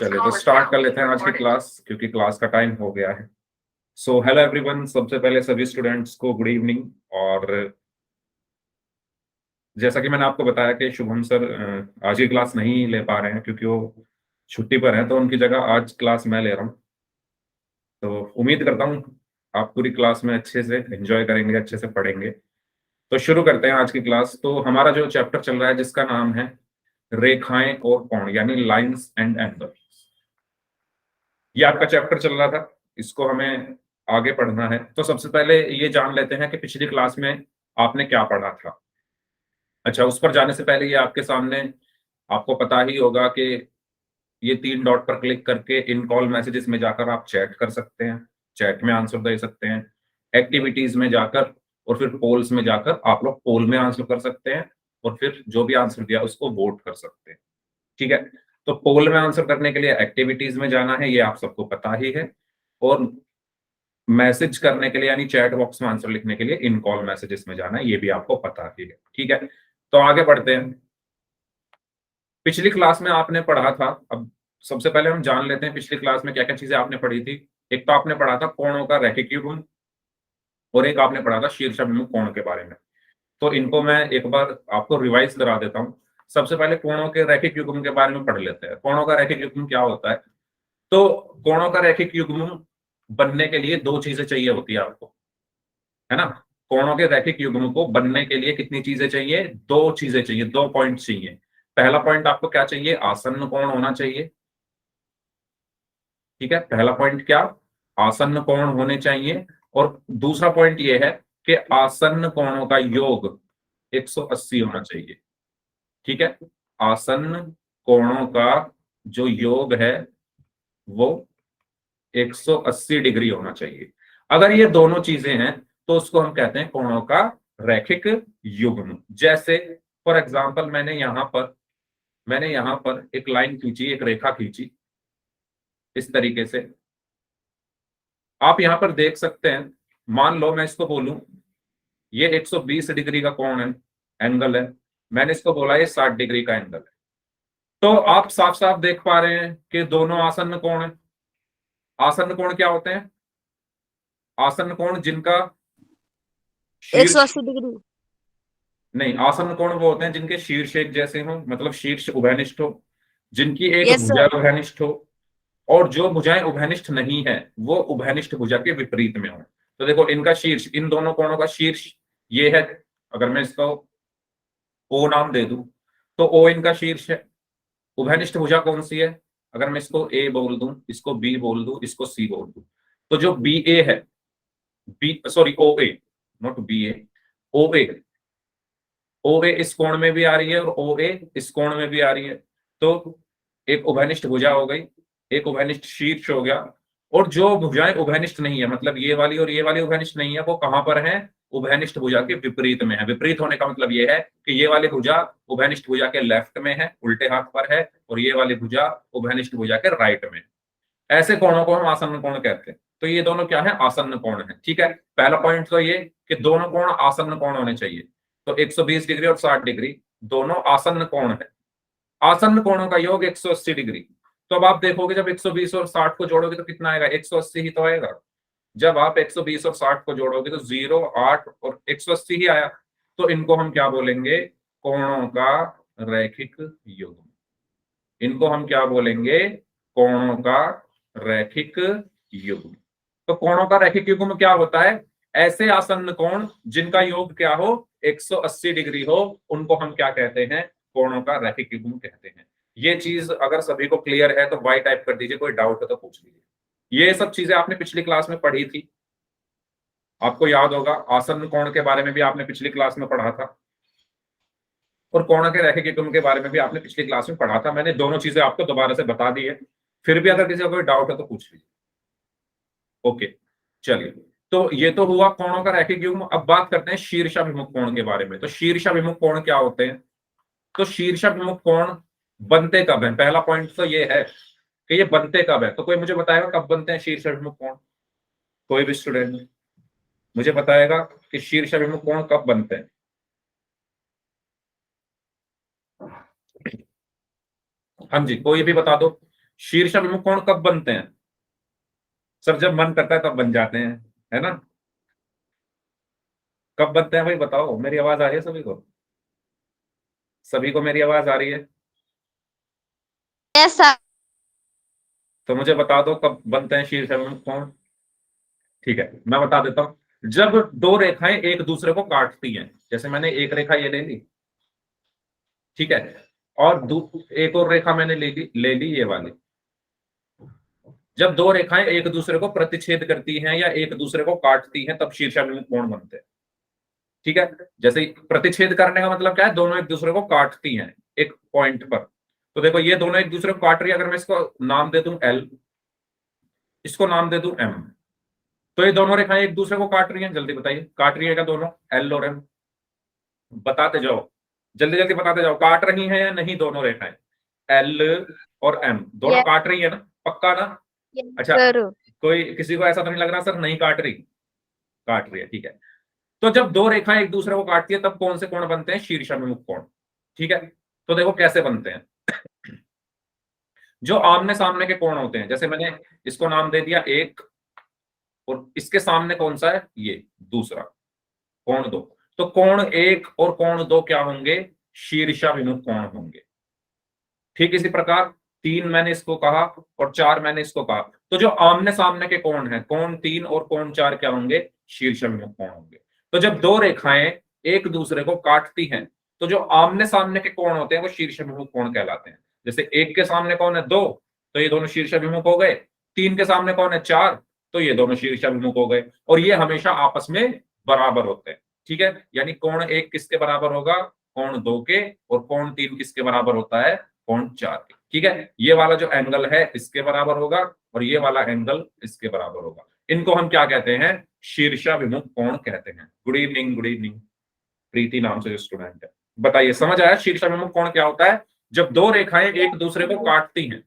चलिए तो स्टार्ट कर लेते हैं आज की क्लास, क्योंकि क्लास का टाइम हो गया है। सो हेलो एवरीवन, सबसे पहले सभी स्टूडेंट्स को गुड इवनिंग। और जैसा कि मैंने आपको बताया कि शुभम सर आज की क्लास नहीं ले पा रहे हैं क्योंकि वो छुट्टी पर हैं, तो उनकी जगह आज क्लास मैं ले रहा हूँ। तो उम्मीद करता हूँ आप पूरी क्लास में अच्छे से एंजॉय करेंगे, अच्छे से पढ़ेंगे। तो शुरू करते हैं आज की क्लास। तो हमारा जो चैप्टर चल रहा है जिसका नाम है रेखाएं और कोण, यानी लाइंस एंड एंगल। ये आपका चैप्टर चल रहा था, इसको हमें आगे पढ़ना है। तो सबसे पहले ये जान लेते हैं कि पिछली क्लास में आपने क्या पढ़ा था। अच्छा, उस पर जाने से पहले ये आपके सामने आपको पता ही होगा कि ये 3 डॉट पर क्लिक करके इन कॉल मैसेजेस में जाकर आप चैट कर सकते हैं, चैट में आंसर दे सकते हैं। एक्टिविटीज में जाकर और फिर पोल्स में जाकर आप लोग पोल में आंसर कर सकते हैं, और फिर जो भी आंसर दिया उसको वोट कर सकते हैं। ठीक है, तो पोल में आंसर करने के लिए एक्टिविटीज में जाना है, ये आप सबको पता ही है। और मैसेज करने के लिए यानी चैट बॉक्स में आंसर लिखने के लिए इन कॉल मैसेजेस में जाना है, ये भी आपको पता ही है। ठीक है, तो आगे बढ़ते हैं। पिछली क्लास में आपने पढ़ा था, अब सबसे पहले हम जान लेते हैं पिछली क्लास में क्या क्या चीजें आपने पढ़ी थी। एक तो आपने पढ़ा था कोणों का रैखिक युग्म, और एक आपने पढ़ा था शीर्षाभिमुख कोण के बारे में। तो इनको मैं एक बार आपको रिवाइज करा देता हूँ। सबसे पहले कोणों के रैखिक युग्म के बारे में पढ़ लेते हैं। कोणों का रैखिक युग्म क्या होता है? तो कोणों का रैखिक युग्म बनने के लिए दो चीजें चाहिए होती है आपको, है ना। कोणों के रैखिक युग्म को बनने के लिए कितनी चीजें चाहिए? दो चीजें चाहिए, 2 पॉइंट चाहिए। पहला पॉइंट आपको क्या चाहिए? आसन्न कोण होना चाहिए। ठीक है, पहला पॉइंट क्या? आसन्न कोण होने चाहिए। और दूसरा पॉइंट ये है कि आसन्न कोणों का योग 180 होना चाहिए। ठीक है, आसन्न कोणों का जो योग है वो 180 डिग्री होना चाहिए। अगर ये दोनों चीजें हैं तो उसको हम कहते हैं कोणों का रैखिक युग्म। जैसे फॉर एग्जांपल मैंने यहां पर एक लाइन खींची, एक रेखा खींची इस तरीके से। आप यहां पर देख सकते हैं, मान लो मैं इसको बोलूं ये 120 डिग्री का कोण है, एंगल है। मैंने इसको बोला ये 60 डिग्री का एंगल है। तो आप साफ साफ देख पा रहे हैं कि दोनों आसन्न कोण है। आसन्न कोण क्या होते हैं? आसन्न कोण जिनका शीर्ष 180 डिग्री। नहीं, आसन्न कोण वो होते हैं जिनके शीर्ष एक जैसे हो, मतलब शीर्ष उभयनिष्ठ हो, जिनकी एक यस भुजा सर। उभयनिष्ठ हो। और जो भुजाएं उभयनिष्ठ नहीं है वो उभयनिष्ठ भुजा के विपरीत में हो। तो देखो इनका शीर्ष, इन दोनों कोणों का शीर्ष ये है। अगर मैं इसको ओ नाम दे दूं तो ओ इनका शीर्ष है। उभयनिष्ठ भुजा कौन सी है? अगर मैं इसको ए बोल दूं, इसको बी बोल दूं, इसको सी बोल दूं, तो जो बी ए है, B sorry O A, not B A, O A, O A इस कोण में भी आ रही है और ओ ए इस कोण में भी आ रही है। तो एक उभयनिष्ठ भुजा हो गई, एक उभयनिष्ठ शीर्ष हो गया। और जो भुजाएं उभयनिष्ठ नहीं है, मतलब ये वाली और ये वाली उभयनिष्ठ नहीं है, वो कहां पर है? उभयनिष्ठ भुजा के विपरीत में है। विपरीत होने का मतलब ये है कि ये वाली भुजा उभयनिष्ठ भुजा के लेफ्ट में है, उल्टे हाथ पर है, और ये वाली भुजा उभयनिष्ठ भुजा के राइट में है। ऐसे कोणों को हम आसन्न कोण कहते हैं। तो ये दोनों क्या है? आसन्न कोण है। ठीक है, पहला पॉइंट तो ये कि दोनों कोण आसन्न कोण होने चाहिए। तो 120 डिग्री और 60 डिग्री दोनों आसन्न कोण है। आसन्न कोणों का योग 180 डिग्री। तो अब आप देखोगे जब 120 और 60 को जोड़ोगे तो कितना आएगा? 180 ही तो आएगा। जब आप 120 और 60 को जोड़ोगे तो 0, 8 और 180 ही आया। तो इनको हम क्या बोलेंगे? कोणों का रैखिक युग्म। इनको हम क्या बोलेंगे? कोणों का रैखिक युग्म। तो कोणों का रैखिक युग्म क्या होता है? ऐसे आसन्न कोण जिनका योग क्या हो? 180 डिग्री हो, उनको हम क्या कहते हैं? कोणों का रैखिक युग्म कहते हैं। ये चीज अगर सभी को क्लियर है तो वाई टाइप कर दीजिए, कोई डाउट है तो पूछ लीजिए। ये सब चीजें आपने पिछली क्लास में पढ़ी थी, आपको याद होगा। आसन्न कोण के बारे में भी आपने पिछली क्लास में पढ़ा था, और कोण के रैखिक युग्म के बारे में भी आपने पिछली क्लास में पढ़ा था। मैंने दोनों चीजें आपको दोबारा से बता दी है। फिर भी अगर किसी का कोई डाउट है तो पूछ लीजिए। ओके, चलिए। तो ये तो हुआ कोणों का रैखिक युग्म। अब बात करते हैं शीर्षाभिमुख कोण के बारे में। तो शीर्षाभिमुख कोण क्या होते हैं? तो शीर्षाभिमुख कोण बनते कब है? पहला पॉइंट तो ये है कि ये बनते कब है। तो कोई मुझे बताएगा कब बनते हैं शीर्षाभिमुख कोण? कोई भी स्टूडेंट मुझे बताएगा कि शीर्षाभिमुख कोण कब बनते हैं? हाँ जी, कोई भी बता दो। शीर्षाभिमुख कोण कब बनते हैं? सर जब मन करता है तब बन जाते हैं, है ना? कब बनते हैं भाई बताओ, मेरी आवाज आ रही है सभी को? सभी को मेरी आवाज आ रही है? Yes sir. तो मुझे बता दो कब बनते हैं शीर्षाभिमुख कोण। ठीक है, मैं बता देता हूं। जब दो रेखाएं एक दूसरे को काटती हैं, जैसे मैंने एक रेखा ये ले ली, ठीक है, और एक और रेखा मैंने ले ली ये वाली। जब दो रेखाएं एक दूसरे को प्रतिच्छेद करती हैं या एक दूसरे को काटती हैं तब शीर्षाभिमुख कोण बनते हैं। ठीक है, जैसे प्रतिच्छेद करने का मतलब क्या है, दोनों एक दूसरे को काटती हैं एक पॉइंट पर। तो देखो ये दोनों एक दूसरे को काट रही है, अगर मैं इसको नाम दे दूं एल, इसको नाम दे दूं एम, तो ये दोनों रेखाएं एक दूसरे को काट रही हैं। जल्दी बताइए, काट रही है क्या दोनों, एल और एम? बताते जाओ, जल्दी जल्दी बताते जाओ, काट रही हैं या नहीं दोनों रेखाएं? एल और एम दोनों यस। काट रही है ना, पक्का ना? यस अच्छा, जरूर। कोई किसी को ऐसा तो नहीं लग रहा सर नहीं काट रही? काट रही है, ठीक है। तो जब दो रेखाएं एक दूसरे को काटती है तब कौन से कोण बनते हैं? शीर्षाभिमुख कोण। ठीक है, तो देखो कैसे बनते हैं। जो आमने सामने के कोण होते हैं, जैसे मैंने इसको नाम दे दिया एक, और इसके सामने कौन सा है, ये दूसरा, कोण दो। तो कोण एक और कोण दो क्या होंगे? शीर्षाभिमुख कोण होंगे। ठीक इसी प्रकार तीन मैंने इसको कहा और चार मैंने इसको कहा, तो जो आमने सामने के कोण हैं, कोण तीन और कोण चार क्या होंगे? शीर्षाभिमुख कोण होंगे। तो जब दो रेखाएं एक दूसरे को काटती हैं तो जो आमने सामने के कोण होते हैं वो शीर्षाभिमुख कोण कहलाते हैं। जैसे एक के सामने कौन है, दो, तो ये दोनों शीर्षाभिमुख हो गए। तीन के सामने कौन है, चार, तो ये दोनों शीर्षाभिमुख हो गए। और ये हमेशा आपस में बराबर होते हैं। ठीक है, यानी कोण एक किसके बराबर होगा? कोण दो के। और कोण तीन किसके बराबर होता है? कोण चार के। ठीक है, ये वाला जो एंगल है इसके बराबर होगा और ये वाला एंगल इसके बराबर होगा। इनको हम क्या कहते हैं? शीर्षाभिमुख कोण कहते हैं। गुड इवनिंग, गुड इवनिंग, प्रीति नाम से जो स्टूडेंट है। बताइए समझ आया शीर्षाभिमुख कोण क्या होता है? जब दो रेखाएं एक दूसरे को काटती हैं,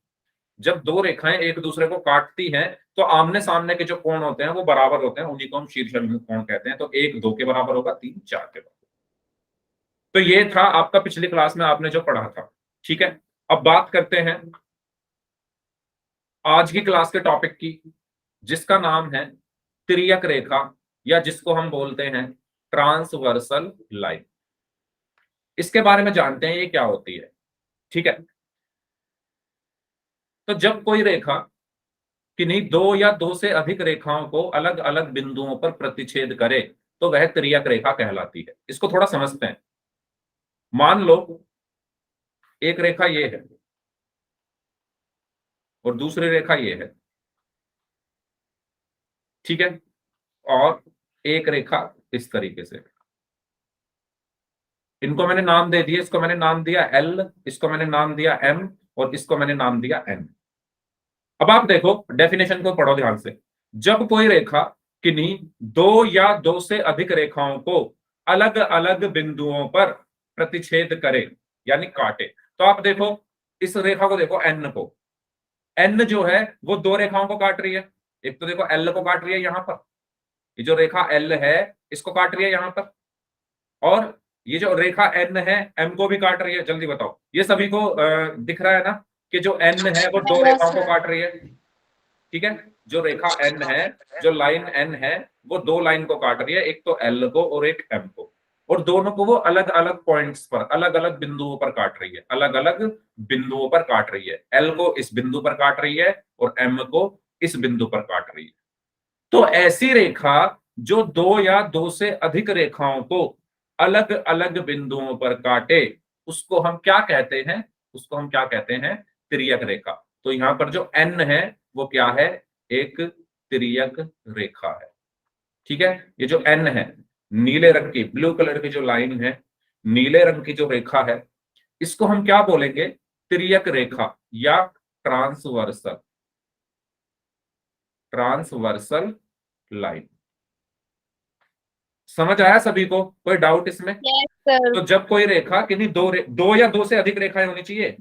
जब दो रेखाएं एक दूसरे को काटती हैं तो आमने सामने के जो कोण होते हैं वो बराबर होते हैं, उन्हीं को हम शीर्षाभिमुख कोण कहते हैं। तो एक दो के बराबर होगा, तीन चार के बराबर। तो ये था आपका पिछली क्लास में आपने जो पढ़ा था। ठीक है, अब बात करते हैं आज की क्लास के टॉपिक की, जिसका नाम है तिर्यक रेखा, या जिसको हम बोलते हैं ट्रांसवर्सल लाइन। इसके बारे में जानते हैं ये क्या होती है। ठीक है, तो जब कोई रेखा किन्हीं दो या दो से अधिक रेखाओं को अलग अलग बिंदुओं पर प्रतिच्छेद करे तो वह तिर्यक रेखा कहलाती है। इसको थोड़ा समझते हैं। मान लो एक रेखा ये है और दूसरी रेखा ये है, ठीक है, और एक रेखा इस तरीके से। इनको मैंने नाम दे दिया, इसको मैंने नाम दिया एल, इसको मैंने नाम दिया एम, और इसको मैंने नाम दिया एन। अब आप देखो डेफिनेशन को पढ़ो ध्यान से। जब कोई रेखा किन्हीं दो या दो से अधिक रेखाओं को अलग अलग बिंदुओं पर प्रतिच्छेद करे यानी काटे, तो आप देखो इस रेखा को, देखो एन को, एन जो है वो दो रेखाओं को काट रही है। एक तो देखो एल को काट रही है यहां पर, ये जो रेखा एल है इसको काट रही है यहां पर, और ये जो रेखा एन है एम को भी काट रही है। जल्दी बताओ, ये सभी को दिख रहा है ना कि जो एन है वो दो यस रेखाओं को सर। काट रही है। ठीक है, जो रेखा एन है, जो लाइन एन है, वो दो लाइन को काट रही है, एक तो एल को और एक एम को, और दोनों को वो अलग अलग पॉइंट्स पर, अलग अलग बिंदुओं पर काट रही है, अलग अलग बिंदुओं पर काट रही है। एल को इस बिंदु पर काट रही है और एम को इस बिंदु पर काट रही है। तो ऐसी रेखा जो दो या दो से अधिक रेखाओं को अलग अलग बिंदुओं पर काटे उसको हम क्या कहते हैं? उसको हम क्या कहते हैं? तिर्यक रेखा। तो यहां पर जो एन है वो क्या है? एक तिर्यक रेखा है। ठीक है, ये जो एन है, नीले रंग की, ब्लू कलर की जो लाइन है, नीले रंग की जो रेखा है, इसको हम क्या बोलेंगे? तिर्यक रेखा या ट्रांसवर्सल, ट्रांसवर्सल लाइन। समझ आया सभी को? कोई डाउट इसमें? Yes sir. तो जब कोई रेखा किन्हीं दो या दो से अधिक रेखाएं होनी चाहिए,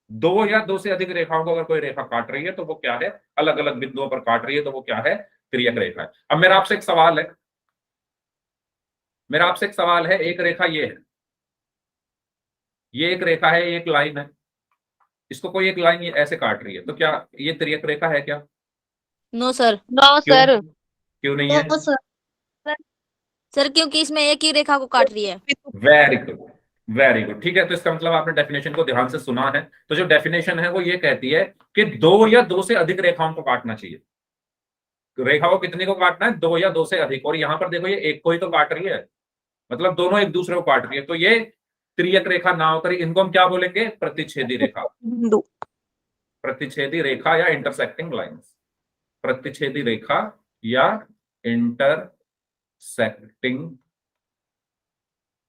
दो या दो से अधिक रेखाओं को अगर कोई रेखा काट रही है तो वो क्या है? अलग अलग बिंदुओं पर काट रही है तो वो क्या है? तिर्यक रेखा है। अब मेरा आपसे एक सवाल है, मेरा आपसे एक सवाल है, एक रेखा ये है, ये एक रेखा है, ये एक लाइन है, इसको कोई एक लाइन ऐसे काट रही है, तो क्या ये तिर्यक रेखा है क्या? No sir. नो क्यों? सर। क्यों नहीं है? No sir. सर क्योंकि इसमें एक ही रेखा को काट रही है। Very good, very good. ठीक है, तो इसका मतलब आपने डेफिनेशन को ध्यान से सुना है। तो जो डेफिनेशन है वो ये कहती है कि दो या दो से अधिक रेखाओं को काटना चाहिए। रेखा को कितने को काटना है? दो या दो से अधिक। और यहां पर देखो ये एक को ही तो काट रही है, मतलब दोनों एक दूसरे को काट रही है, तो ये त्रियक रेखा ना होकर इनको हम क्या बोलेंगे? प्रतिच्छेदी रेखा। बिंदु। प्रतिच्छेदी रेखा या इंटरसेक्टिंग लाइंस। प्रतिच्छेदी रेखा या इंटरसेक्टिंग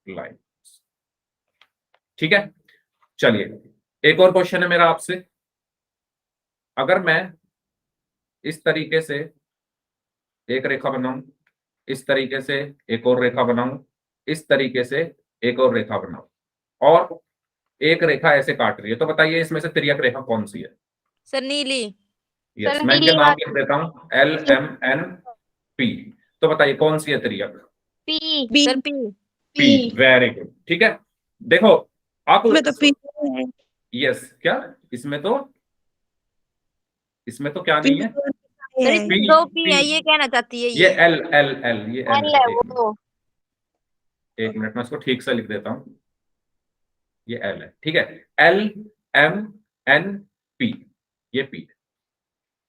लाइंस। ठीक है, चलिए एक और क्वेश्चन है मेरा आपसे। अगर मैं इस तरीके से एक रेखा बनाऊं, इस तरीके से एक और रेखा बनाऊं, इस तरीके से एक और रेखा बनाऊं, और एक रेखा ऐसे काट रही है, तो बताइए इसमें से तिर्यक रेखा कौन सी है? सर नीली। यस, सर मैं इनके नीली नाम वाली। लिख देता हूं, एल एम एन पी। तो बताइए कौन सी है तिर्यक? P. Sir P. P. Very good. ठीक है, देखो आप, इसमें तो पी है। यस, क्या इसमें तो क्या पी नहीं है? सर है। इसमें पी, दो पी पी, है, ये कहना चाहती है ये ये। एल एल एल, ये एल एल है। है एक मिनट, वो। एक मिनट, मैं इसको ठीक से लिख देता हूं। ये एल है, ठीक है। एल एम एन पी, ये पी।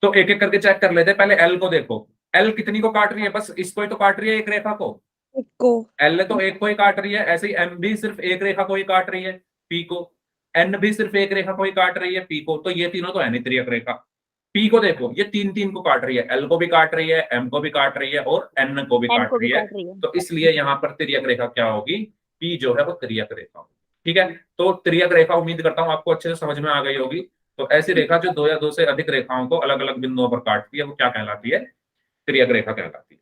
तो एक एक करके चेक कर लेते हैं। पहले एल को देखो, एल कितनी को काट रही है? बस इसको ही तो काट रही है, एक रेखा को। एक को। एल तो एक को ही काट रही है, ऐसे ही एम भी सिर्फ एक रेखा को ही काट रही है, पी को। एन भी सिर्फ एक रेखा को ही काट रही है, पी को। तो ये तीनों तो है नहीं त्रियक रेखा। पी को देखो, ये तीन तीन को काट रही है, एल को भी काट रही है, एम को भी काट रही है, और एन को भी एन काट को भी रही है। काट रही है। तो इसलिए यहां पर त्रियक रेखा क्या होगी? पी जो है वो त्रियक रेखा होगी। ठीक है, तो त्रियक रेखा उम्मीद करता हूं आपको अच्छे से समझ में आ गई होगी। तो ऐसी रेखा जो दो या दो से अधिक रेखाओं को अलग अलग बिंदुओं पर काटती है वो क्या कहलाती है? त्रियक रेखा कहलाती है।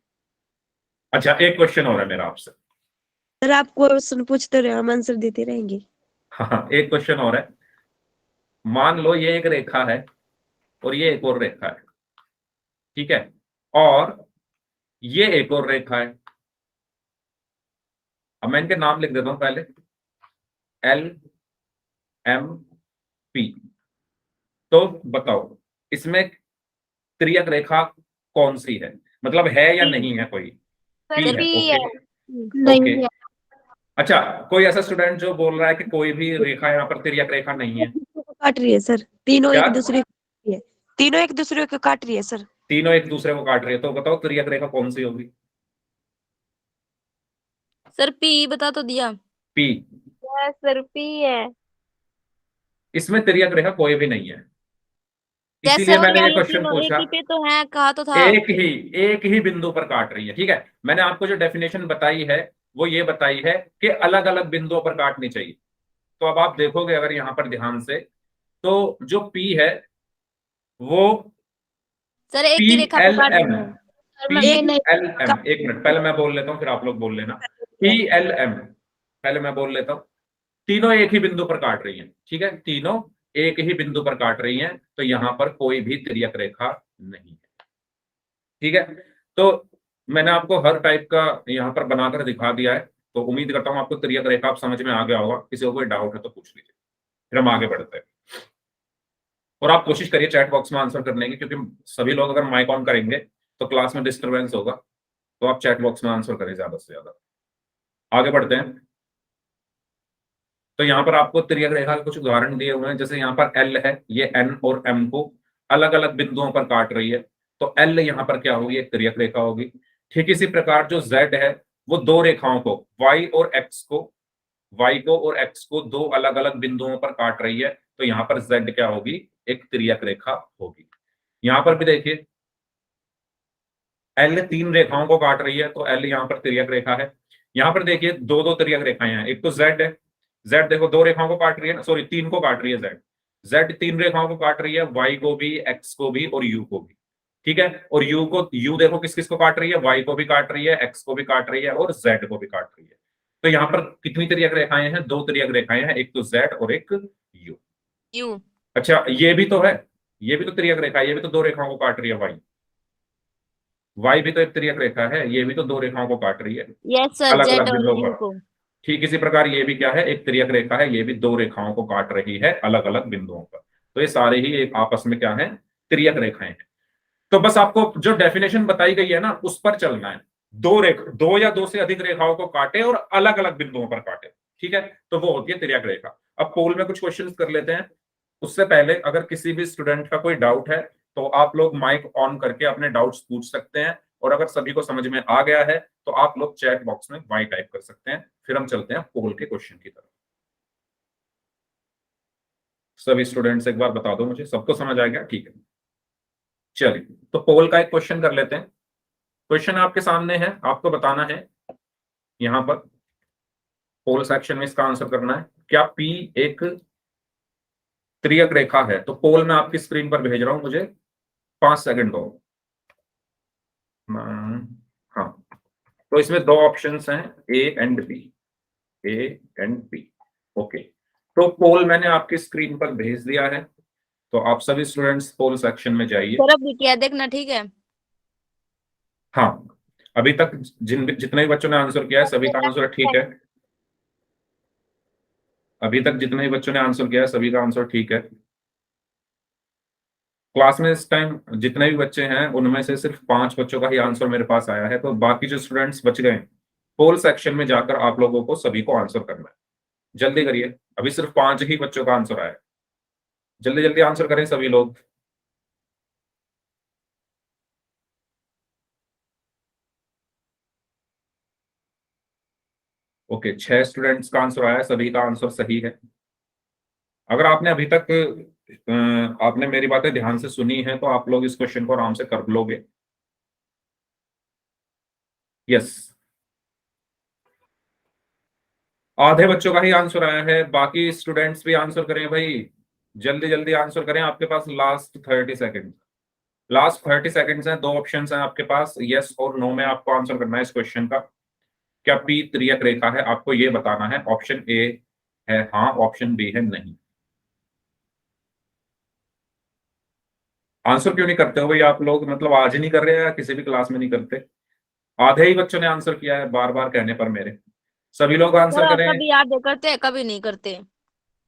अच्छा, एक क्वेश्चन और है मेरा आपसे। सर आप क्वेश्चन पूछते रहे, हम आंसर देते रहेंगे। हाँ, एक क्वेश्चन और है। मान लो ये एक रेखा है और ये एक और रेखा है, ठीक है, और ये एक और रेखा है। अब मैं इनके नाम लिख देता हूं पहले, एल एम पी। तो बताओ इसमें त्रियक रेखा कौन सी है? मतलब है या नहीं है कोई? पी सर है, पी ओके। है। ओके, नहीं है। अच्छा, कोई ऐसा स्टूडेंट जो बोल रहा है कि कोई भी रेखा यहाँ पर तिर्यक रेखा नहीं है? काट रही है सर, तीनों क्या? एक दूसरे को काट रही है। तीनों एक दूसरे को काट रही है सर। तीनों एक दूसरे को काट रही है, तो बताओ तिर्यक रेखा कौन सी होगी? सर पी बता तो दिया। पी। सर पी है। इसमें तिर्यक रेखा कोई भी नहीं है, कैसे इसीलिए हो मैंने रहा ये है? ये क्वेश्चन तीनों एक पूछा। ही पे तो है, कहा तो था। एक ही बिंदु पर काट रही है, ठीक है। मैंने आपको जो डेफिनेशन बताई है वो ये बताई है कि अलग अलग बिंदुओं पर काटनी चाहिए। तो अब आप देखोगे अगर यहां पर ध्यान से, तो जो पी है वो सर एक पी ही रेखा पे एल काट एम, रही है। सर पी मैं एक नहीं। एल एम, एक मिनट पहले मैं बोल लेता हूं फिर आप लोग बोल लेना। पी एल एम, पहले मैं बोल लेता हूं। तीनों एक ही बिंदु पर काट रही हैं, ठीक है, तीनों एक ही बिंदु पर काट रही हैं, तो यहां पर कोई भी तिर्यक रेखा नहीं है। ठीक है, तो मैंने आपको हर टाइप का यहाँ पर बनाकर दिखा दिया है। तो उम्मीद करता हूँ आपको त्रियक रेखा आप समझ में आ गया होगा। किसी को कोई डाउट है तो पूछ लीजिए, फिर हम आगे बढ़ते हैं। और आप कोशिश करिए चैट बॉक्स में आंसर करने की, क्योंकि सभी लोग अगर माइक ऑन करेंगे तो क्लास में डिस्टरबेंस होगा। तो आप चैट बॉक्स में आंसर करें ज्यादा से ज्यादा। आगे बढ़ते हैं। तो यहाँ पर आपको त्रियक रेखा के कुछ उदाहरण दिए हुए हैं। जैसे यहाँ पर एल है, ये एन और एम को अलग अलग बिंदुओं पर काट रही है, तो एल यहाँ पर क्या होगी? एक त्रियक रेखा होगी। ठीक इसी प्रकार जो जेड है वो दो रेखाओं को, वाई को और एक्स को दो अलग अलग बिंदुओं पर काट रही है, तो यहाँ पर जेड क्या होगी? एक त्रियक रेखा होगी। यहाँ पर भी देखिए एल तीन रेखाओं को काट रही है, तो एल यहाँ पर त्रियक रेखा है। यहाँ पर देखिए दो दो त्रियक रेखाएं हैं, एक तो जेड है। जेड देखो दो रेखाओं को काट रही है, सॉरी तीन को काट रही है जेड। जेड तीन रेखाओं को काट रही है, वाई को भी, एक्स को भी और यू को भी। ठीक है, और यू देखो किस किस को काट रही है? वाई को भी काट रही है, एक्स को भी काट रही है और जेड को भी काट रही है। तो यहाँ पर कितनी त्रियक रेखाएं हैं? दो त्रियक रेखाएं हैं, एक तो जेड और एक यू। यू। अच्छा, ये भी तो है, ये भी तो त्रियक रेखा है, ये भी तो दो रेखाओं को काट रही है। वाई भी तो एक त्रियक रेखा है, ये भी तो दो रेखाओं को काट रही है यस सर, अलग जेड अलग और बिंदुओं यू पर। को। ठीक इसी प्रकार ये भी क्या है? एक त्रियक रेखा है, ये भी दो रेखाओं को काट रही है अलग अलग बिंदुओं पर। तो ये सारे ही एक आपस में क्या है, तिर्यक रेखाएं हैं। तो बस आपको जो डेफिनेशन बताई गई है ना उस पर चलना है। दो या दो से अधिक रेखाओं को काटे और अलग अलग बिंदुओं पर काटे, ठीक है, तो वो होती है तिर्यक रेखा। अब पोल में कुछ क्वेश्चंस कर लेते हैं। उससे पहले अगर किसी भी स्टूडेंट का कोई डाउट है तो आप लोग माइक ऑन करके अपने डाउट्स पूछ सकते हैं, और अगर सभी को समझ में आ गया है तो आप लोग चैट बॉक्स में वाई टाइप कर सकते हैं। फिर हम चलते हैं पोल के क्वेश्चन की तरफ। सभी स्टूडेंट्स एक बार बता दो मुझे, सबको समझ आ गया? ठीक है, चलिए तो पोल का एक क्वेश्चन कर लेते हैं। क्वेश्चन आपके सामने है, आपको बताना है यहां पर पोल सेक्शन में इसका आंसर करना है। क्या पी एक त्रियक रेखा है? तो पोल मैं आपकी स्क्रीन पर भेज रहा हूं, मुझे 5 सेकंड दो। हाँ, तो इसमें दो ऑप्शंस हैं, A and B, A and B. Okay, तो पोल मैंने आपकी स्क्रीन पर भेज दिया है, तो आप सभी स्टूडेंट्स पोल सेक्शन में जाइए। सर अभी किया देखना, ठीक है? हाँ, अभी तक जितने भी बच्चों ने आंसर किया है सभी का आंसर ठीक है। अभी तक जितने भी बच्चों ने आंसर किया है सभी का आंसर ठीक है। क्लास में इस टाइम जितने भी बच्चे हैं उनमें से सिर्फ 5 बच्चों का ही आंसर मेरे पास आया है, तो बाकी जो स्टूडेंट्स बच गए पोल सेक्शन में जाकर आप लोगों को सभी को आंसर करना है। जल्दी करिए, अभी सिर्फ 5 ही बच्चों का आंसर आया है। जल्दी जल्दी आंसर करें सभी लोग। ओके, 6 स्टूडेंट्स का आंसर आया है, सभी का आंसर सही है। अगर आपने अभी तक आपने मेरी बातें ध्यान से सुनी है तो आप लोग इस क्वेश्चन को आराम से कर लोगे। यस, आधे बच्चों का ही आंसर आया है, बाकी स्टूडेंट्स भी आंसर करें भाई, जल्दी जल्दी आंसर करें। आपके पास लास्ट 30 सेकेंड्स हैं। दो ऑप्शंस हैं आपके पास, यस और नो में आपको आंसर करना है इस क्वेश्चन का। क्या पी त्रियक रेखा है, आपको ये बताना है। ऑप्शन ए है हाँ, ऑप्शन बी है नहीं। आंसर क्यों नहीं करते हो भाई आप लोग? मतलब आज ही नहीं कर रहे हैं या किसी भी क्लास में नहीं करते? आधे ही बच्चों ने आंसर किया है बार बार कहने पर मेरे। सभी लोग आंसर सर करें, कभी याद करते हैं, कभी नहीं करते।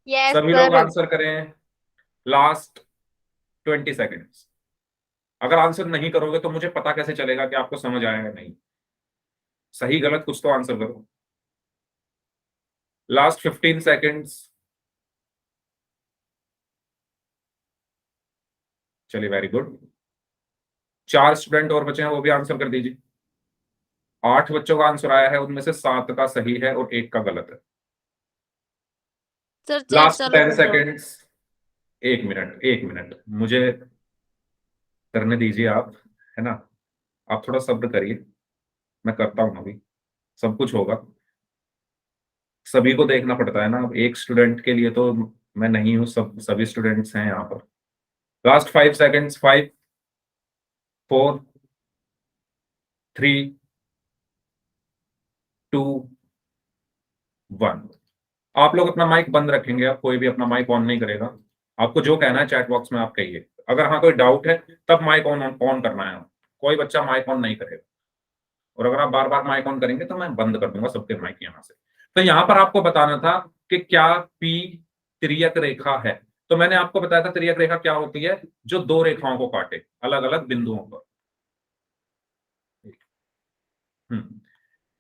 यस सभी लोग सर। आंसर करें। Last 20 seconds. अगर आंसर नहीं करोगे तो मुझे पता कैसे चलेगा कि आपको समझ आया या नहीं? सही गलत कुछ तो आंसर करो। Last 15 seconds. चलिए, वेरी गुड। 4 स्टूडेंट और बचे हैं, वो भी आंसर कर दीजिए। 8 बच्चों का आंसर आया है, उनमें से 7 का सही है और 1 का गलत है। सर चेक लास्ट चालू 10 कर दो। सेकेंड्स। 1 मिनट, 1 मिनट मुझे करने दीजिए आप, है ना? आप थोड़ा सब्र करिए, मैं करता हूं अभी। सब कुछ होगा, सभी को देखना पड़ता है ना। अब एक स्टूडेंट के लिए तो मैं नहीं हूं, सभी स्टूडेंट्स हैं यहाँ पर। Last 5 seconds, 5, 4, 3, 2, 1। आप लोग अपना माइक बंद रखेंगे, अब कोई भी अपना माइक ऑन नहीं करेगा। आपको जो कहना है चैट बॉक्स में आप कहिए। अगर हाँ कोई डाउट है तब माइक ऑन ऑन करना है। कोई बच्चा माइक ऑन नहीं करेगा, और अगर आप बार बार माइक ऑन करेंगे तो मैं बंद कर दूंगा सबके माइक यहाँ से। तो यहाँ पर आपको बताना था कि क्या पी तिर्यक रेखा है। तो मैंने आपको बताया था तिर्यक रेखा क्या होती है, जो दो रेखाओं को काटे अलग अलग बिंदुओं पर।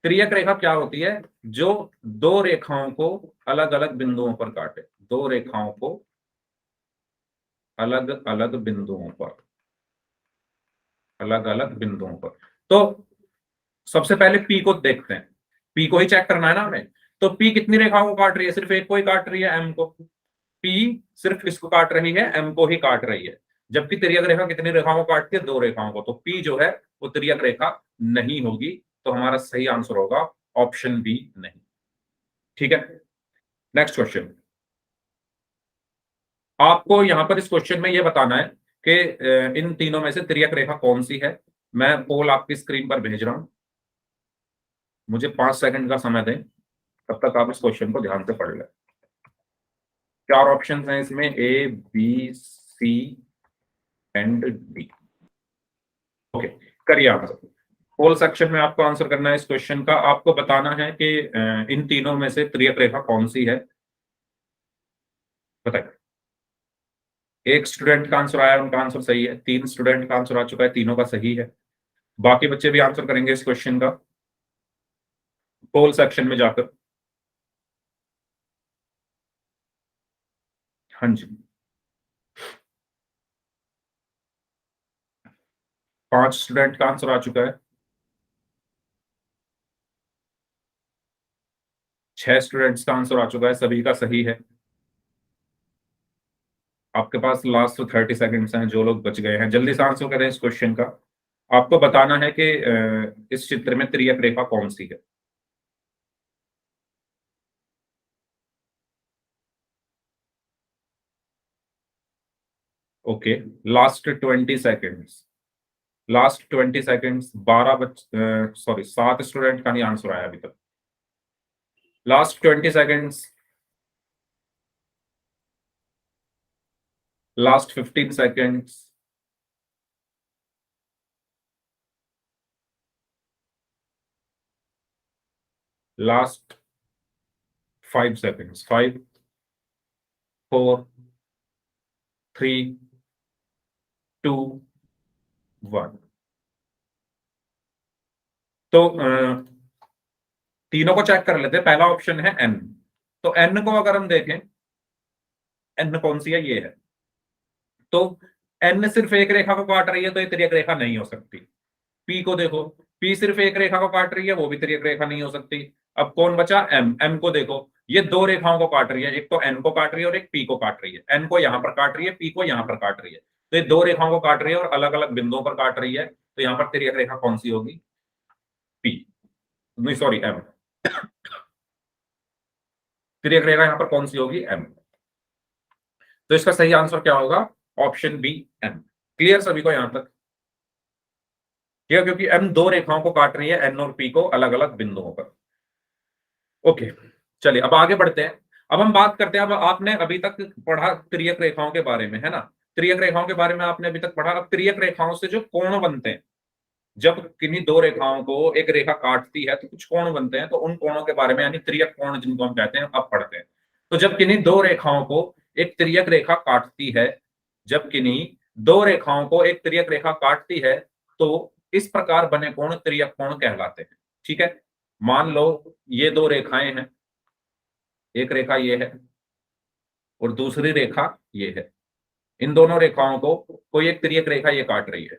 तिर्यक रेखा क्या होती है? जो दो रेखाओं को अलग अलग बिंदुओं पर काटे, दो रेखाओं को अलग अलग बिंदुओं पर, अलग अलग बिंदुओं पर। तो सबसे पहले पी को देखते हैं, पी को ही चेक करना है ना हमें। तो पी कितनी रेखाओं को काट रही है? सिर्फ एक को ही काट रही है, एम को। पी सिर्फ किसको काट रही है? एम को ही काट रही है। जबकि तिर्यक रेखा कितनी रेखाओं को काटती है? दो रेखाओं को। तो पी जो है वो तिर्यक रेखा नहीं होगी, तो हमारा सही आंसर होगा ऑप्शन बी, नहीं। ठीक है, नेक्स्ट क्वेश्चन। आपको यहां पर इस क्वेश्चन में यह बताना है कि इन तीनों में से तिर्यक रेखा कौन सी है। मैं पोल आपकी स्क्रीन पर भेज रहा हूं, मुझे 5 सेकंड का समय दें, तब तक आप इस क्वेश्चन को ध्यान से पढ़ लें। 4 ऑप्शंस हैं इसमें, A B C and D. Okay, करिए आंसर। पोल सेक्शन में आपको आंसर करना है इस क्वेश्चन का। आपको बताना है कि इन तीनों में से तिर्यक रेखा कौन सी है, बताइए। एक स्टूडेंट का आंसर आया, उनका आंसर सही है। 3 स्टूडेंट का आंसर आ चुका है, तीनों का सही है। बाकी बच्चे भी आंसर करेंगे इस क्वेश्चन का पोल सेक्शन में जाकर। हाँ जी, 5 स्टूडेंट का आंसर आ चुका है, 6 स्टूडेंट्स का आंसर आ चुका है, सभी का सही है। आपके पास लास्ट 30 सेकंड्स हैं, जो लोग बच गए हैं जल्दी से आंसर करें इस क्वेश्चन का। आपको बताना है कि इस चित्र में तिर्यक रेखा कौन सी है। Okay, last 20 seconds, last 20 seconds. 7 student का नहीं आंसर आया अभी तक। Last 20 seconds, last 15 seconds, last 5 seconds. 5 4 3 2 1। तो तीनों को चेक कर लेते हैं। पहला ऑप्शन है एन। तो एन को अगर हम देखें, एन कौन सी है, ये है। तो एन सिर्फ एक रेखा को काट रही है, तो ये तिर्यक रेखा नहीं हो सकती। पी को देखो, पी सिर्फ एक रेखा को काट रही है, वो भी तिर्यक रेखा नहीं हो सकती। अब कौन बचा, एम। एम को देखो, ये 2 रेखाओं को काट रही है, एक तो एन को काट रही है और एक पी को काट रही है। एन को यहां पर काट रही है, पी को यहां पर काट रही है। तो ये 2 रेखाओं को काट रही है और अलग अलग बिंदुओं पर काट रही है। तो यहां पर तिर्यक रेखा कौन सी होगी, पी, नहीं सॉरी एम। तिर्यक रेखा यहां पर कौन सी होगी, एम। तो इसका सही आंसर क्या होगा, ऑप्शन बी, एम। क्लियर सभी को यहां तक? क्यों? क्योंकि एम 2 रेखाओं को काट रही है, एन और पी को अलग अलग बिंदुओं पर। ओके, चलिए अब आगे बढ़ते हैं। अब हम बात करते हैं, अब आपने अभी तक पढ़ा तिर्यक रेखाओं के बारे में, है ना। तिर्यक रेखाओं के बारे में आपने अभी तक पढ़ा। अब तिर्यक रेखाओं से जो कोण बनते हैं, जब किन्हीं 2 रेखाओं को एक रेखा काटती है तो कुछ कोण बनते हैं, तो उन कोणों के बारे में, यानी तिर्यक कोण जिनको हम कहते हैं, अब पढ़ते हैं। तो जब किन्हीं 2 रेखाओं को एक तिर्यक रेखा काटती है, जब किन्हीं 2 रेखाओं को एक तिर्यक रेखा काटती है, तो इस प्रकार बने कोण तिर्यक कोण कहलाते हैं। ठीक है, मान लो ये 2 रेखाएं हैं, एक रेखा ये है और दूसरी रेखा ये है। इन दोनों रेखाओं को कोई एक तिर्यक रेखा ये काट रही है।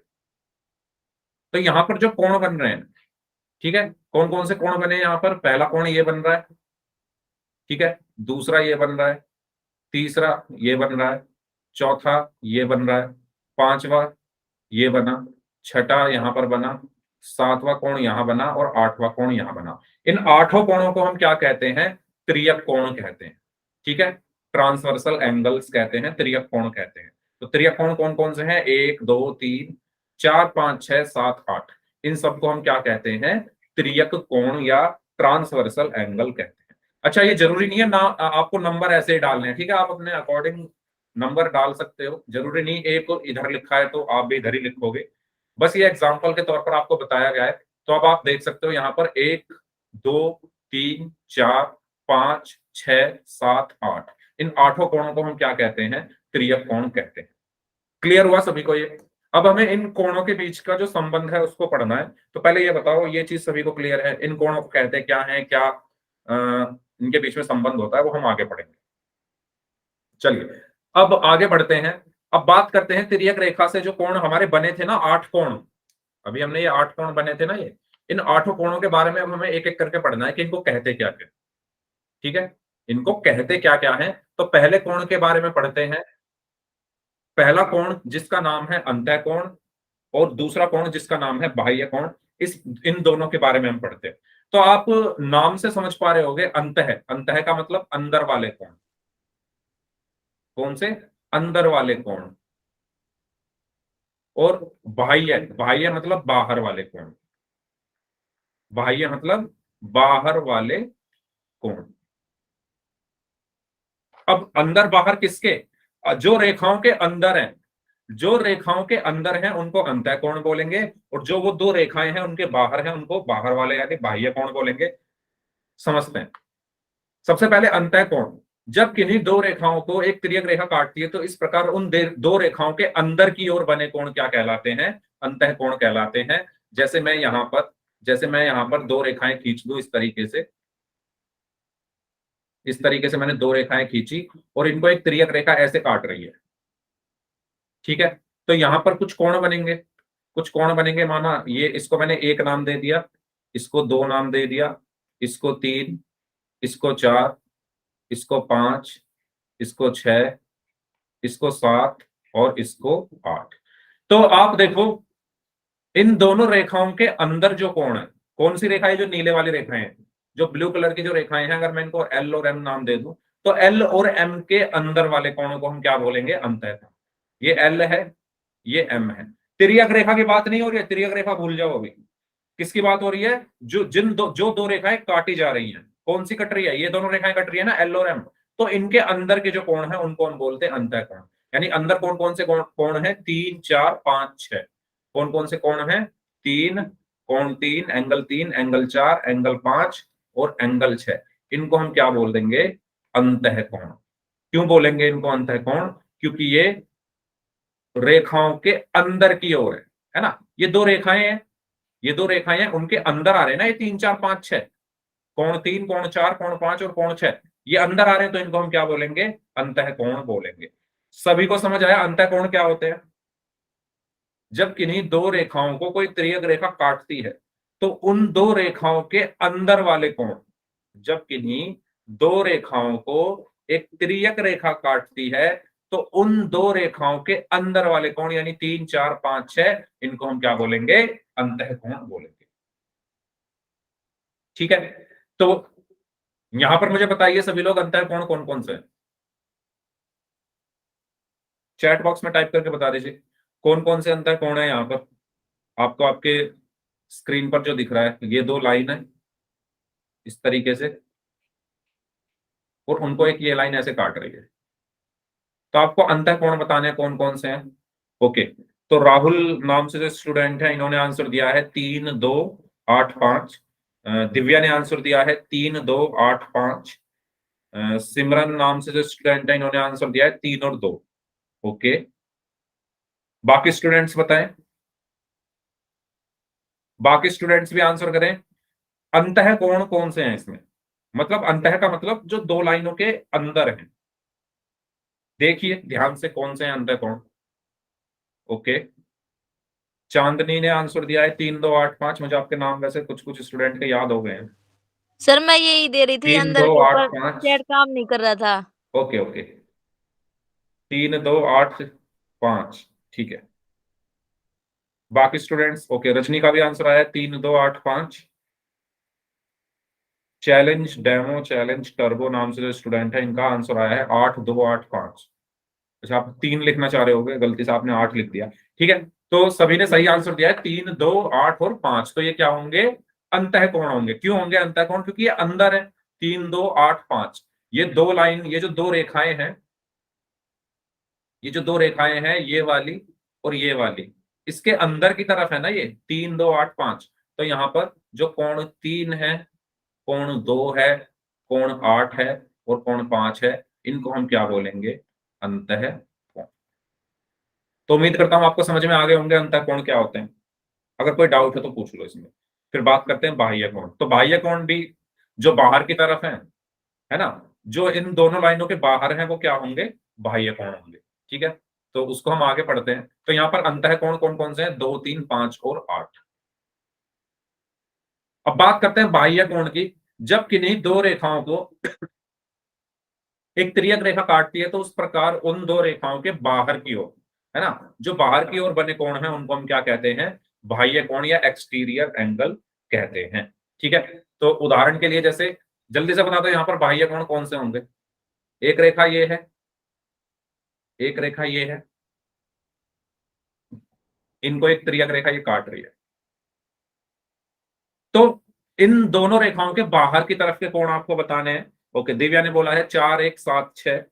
तो यहां पर जो कोण बन रहे हैं, ठीक है, कौन कौन से कोण बने यहां पर, पहला कोण ये बन रहा है, ठीक है, दूसरा ये बन रहा है, तीसरा ये बन रहा है, चौथा ये बन रहा है, पांचवा ये बना, छठा यहां पर बना, सातवां कोण यहां बना और आठवां कोण यहां बना। इन 8 कोणों को हम क्या कहते हैं, तिर्यक कोण कहते हैं। ठीक है, ट्रांसवर्सल एंगल्स कहते हैं, तिर्यक कोण कहते हैं। तो तिर्यक कोण कौन कौन से हैं, 1 2 3 4 5 6 7 8। इन सबको हम क्या कहते हैं, तिर्यक कोण या ट्रांसवर्सल एंगल कहते हैं। अच्छा, ये जरूरी नहीं है ना आपको नंबर ऐसे ही डालने हैं, ठीक है, आप अपने अकॉर्डिंग नंबर डाल सकते हो, जरूरी नहीं एक इधर लिखा है तो आप भी इधर ही लिखोगे। बस ये एग्जांपल के तौर पर आपको बताया गया है। तो अब आप देख सकते हो यहाँ पर 1 2 3 4 5 6 7 8, इन 8 कोणों को हम क्या कहते हैं, तिर्यक कोण कहते हैं। क्लियर हुआ सभी को ये? अब हमें इन कोणों के बीच का जो संबंध है उसको पढ़ना है। तो पहले ये बताओ, ये चीज सभी को क्लियर है, इन कोणों को कहते क्या है, क्या इनके बीच में संबंध होता है, वो हम आगे पढ़ेंगे। चलिए अब आगे बढ़ते हैं। अब बात करते हैं तिर्यक रेखा से जो कोण हमारे बने थे ना, 8 कोण, अभी हमने ये 8 कोण बने थे ना, ये इन 8 कोणों के बारे में अब हमें एक एक करके पढ़ना है कि इनको कहते क्या क्या। ठीक है, इनको कहते क्या क्या है। तो पहले कोण के बारे में पढ़ते हैं। पहला कोण जिसका नाम है अंतः कोण और दूसरा कोण जिसका नाम है बाह्य कोण, इस इन दोनों के बारे में हम पढ़ते हैं। तो आप नाम से समझ पा रहे होंगे, अंतः, अंतः का मतलब अंदर वाले कोण। कौन से, अंदर वाले कोण। और बाह्य, बाह्य मतलब बाहर वाले कोण, बाह्य मतलब बाहर वाले कोण। अब अंदर बाहर किसके, जो रेखाओं के अंदर हैं, जो रेखाओं के अंदर हैं उनको अंतः कोण बोलेंगे, और जो वो 2 रेखाएं हैं उनके बाहर हैं उनको बाहर वाले यानी बाह्य कोण बोलेंगे। समझते हैं। सबसे पहले अंतः कोण, जब किन्हीं दो रेखाओं को एक तिर्यक रेखा काटती है तो इस प्रकार उन दो रेखाओं के अंदर की ओर बने कोण क्या कहलाते हैं? अंतःकोण कहलाते हैं। जैसे मैं यहां पर दो रेखाएं खींच दूं इस तरीके से, मैंने दो रेखाएं खींची और इनको एक तिर्यक रेखा ऐसे काट रही है, ठीक है। तो यहां पर कुछ कोण बनेंगे, माना ये, इसको मैंने एक नाम दे दिया, इसको दो नाम दे दिया, इसको तीन, इसको चार, इसको पांच, इसको छह, इसको सात और इसको आठ। तो आप देखो इन दोनों रेखाओं के अंदर जो कोण है, कौन सी रेखा है? जो नीले वाली रेखाएं हैं, जो ब्लू कलर की जो रेखाएं हैं, अगर मैं इनको एल और एम नाम दे दूं तो एल और एम के अंदर वाले कोणों को हम क्या बोलेंगे? अंतःकोण। ये एल है, ये एम है। तिर्यक रेखा की बात नहीं हो रही है, तिर्यक रेखा भूल जाओ अभी। किसकी बात हो रही है? जो दो रेखाएं काटी जा रही हैं, कौन सी कट रही है? ये दोनों रेखाएं कट रही है ना, एल और एम। तो इनके अंदर के जो कोण है उनको हम बोलते हैं अंतःकोण। यानी अंदर कौन कौन से कोण है? 3, 4, 5, 6। कौन कौन से कोण है? तीन, एंगल 4, एंगल 5 और एंगल 6। इनको हम क्या बोल देंगे? अंतःकोण। क्यों बोलेंगे इनको अंतःकोण? क्योंकि ये रेखाओं के अंदर की ओर है ना। ये दो रेखाएं हैं, उनके अंदर आ रहे हैं ना ये 3, 4, 5, 6। कोण 3, कोण 4, कोण 5 और कोण 6, ये अंदर आ रहे हैं, तो इनको हम क्या बोलेंगे? अंतःकोण बोलेंगे। सभी को समझ आया अंतःकोण क्या होते हैं? जब किन्हीं दो रेखाओं को कोई तिर्यक रेखा काटती है तो उन दो रेखाओं के अंदर वाले कोण, जब किन्हीं दो रेखाओं को एक तिर्यक रेखा काटती है तो उन दो रेखाओं के अंदर वाले कोण यानी 3, 4, 5, 6, इनको हम क्या बोलेंगे? अंतःकोण बोलेंगे। ठीक है, तो यहां पर मुझे बताइए सभी लोग अंतःकोण कौन कौन से हैं? चैट बॉक्स में टाइप करके बता दीजिए कौन कौन से अंतःकोण है यहां पर। आपको आपके स्क्रीन पर जो दिख रहा है, ये दो लाइन है इस तरीके से और उनको एक ये लाइन ऐसे काट रही है। तो आपको अंतःकोण बताने हैं कौन कौन से हैं। ओके, तो राहुल नाम से जो स्टूडेंट है, इन्होंने आंसर दिया है 3, 2, 8, 5। दिव्या ने आंसर दिया है 3, 2, 8, 5। सिमरन नाम से जो स्टूडेंट है, इन्होंने आंसर दिया है 3 और 2। ओके, बाकी स्टूडेंट्स बताएं, बाकी स्टूडेंट्स भी आंसर करें। अंतःकोण कौन से हैं इसमें? मतलब अंतः का मतलब जो दो लाइनों के अंदर है। देखिए ध्यान से कौन से हैं अंतःकोण। ओके, चांदनी ने आंसर दिया है 3, 2, 8, 5। मुझे आपके नाम वैसे कुछ कुछ स्टूडेंट के याद हो गए हैं। सर मैं यही दे रही थी 3, अंदर 2, के 8, ऊपर, 5। चैट काम नहीं कर रहा था। ओके ओके, 3, 2, 8, 5, ठीक है। बाकी स्टूडेंट्स, ओके, रजनी का भी आंसर आया 3, 2, 8, 5। चैलेंज टर्बो नाम से जो स्टूडेंट है, इनका आंसर आया है 8, 2, 8, 5। अच्छा, आप 3 लिखना चाह रहे होगे, गलती से आपने 8 लिख दिया। ठीक है, तो सभी ने सही आंसर दिया है 3, 2, 8 और 5। तो ये क्या होंगे? अंतःकोण होंगे। क्यों होंगे अंतःकोण? क्योंकि ये अंदर है। 3, 2, 8, 5, ये दो लाइन, ये जो दो रेखाएं हैं, ये जो दो रेखाएं हैं, ये वाली और ये वाली, इसके अंदर की तरफ है ना ये 3, 2, 8, 5। तो यहां पर जो कोण 3 है, कोण 2 है, कोण 8 है और कोण 5 है, इनको हम क्या बोलेंगे? अंतःकोण। तो उम्मीद करता हूं आपको समझ में आ गए होंगे अंतःकोण क्या होते हैं। अगर कोई डाउट है तो पूछ लो इसमें। फिर बात करते हैं बाह्य कोण। तो बाह्य कोण भी जो बाहर की तरफ है ना, जो इन दोनों लाइनों के बाहर हैं, वो क्या होंगे? बाह्य कोण होंगे। ठीक है, तो उसको हम आगे पढ़ते हैं। तो यहाँ पर अंतःकोण कौन कौन से हैं? 2, 3, 5 और 8। अब बात करते हैं बाह्य कोण की। जब किन्हीं दो रेखाओं को एक तिर्यक रेखा काटती है तो उस प्रकार उन दो रेखाओं के बाहर की ओर, है ना, जो बाहर की ओर बने कोण हैं, उनको हम क्या कहते हैं? बाह्य कोण या एक्सटीरियर एंगल कहते हैं। ठीक है, तो उदाहरण के लिए जैसे जल्दी से बता दो यहाँ पर बाह्य कोण कौन से होंगे। एक रेखा ये है, एक रेखा ये है, इनको एक तिर्यक रेखा ये काट रही है। तो इन दोनों रेखाओं के बाहर की तरफ के कोण आपको बताने हैं। ओके, दिव्या ने बोला है 4, 1, 7, 6।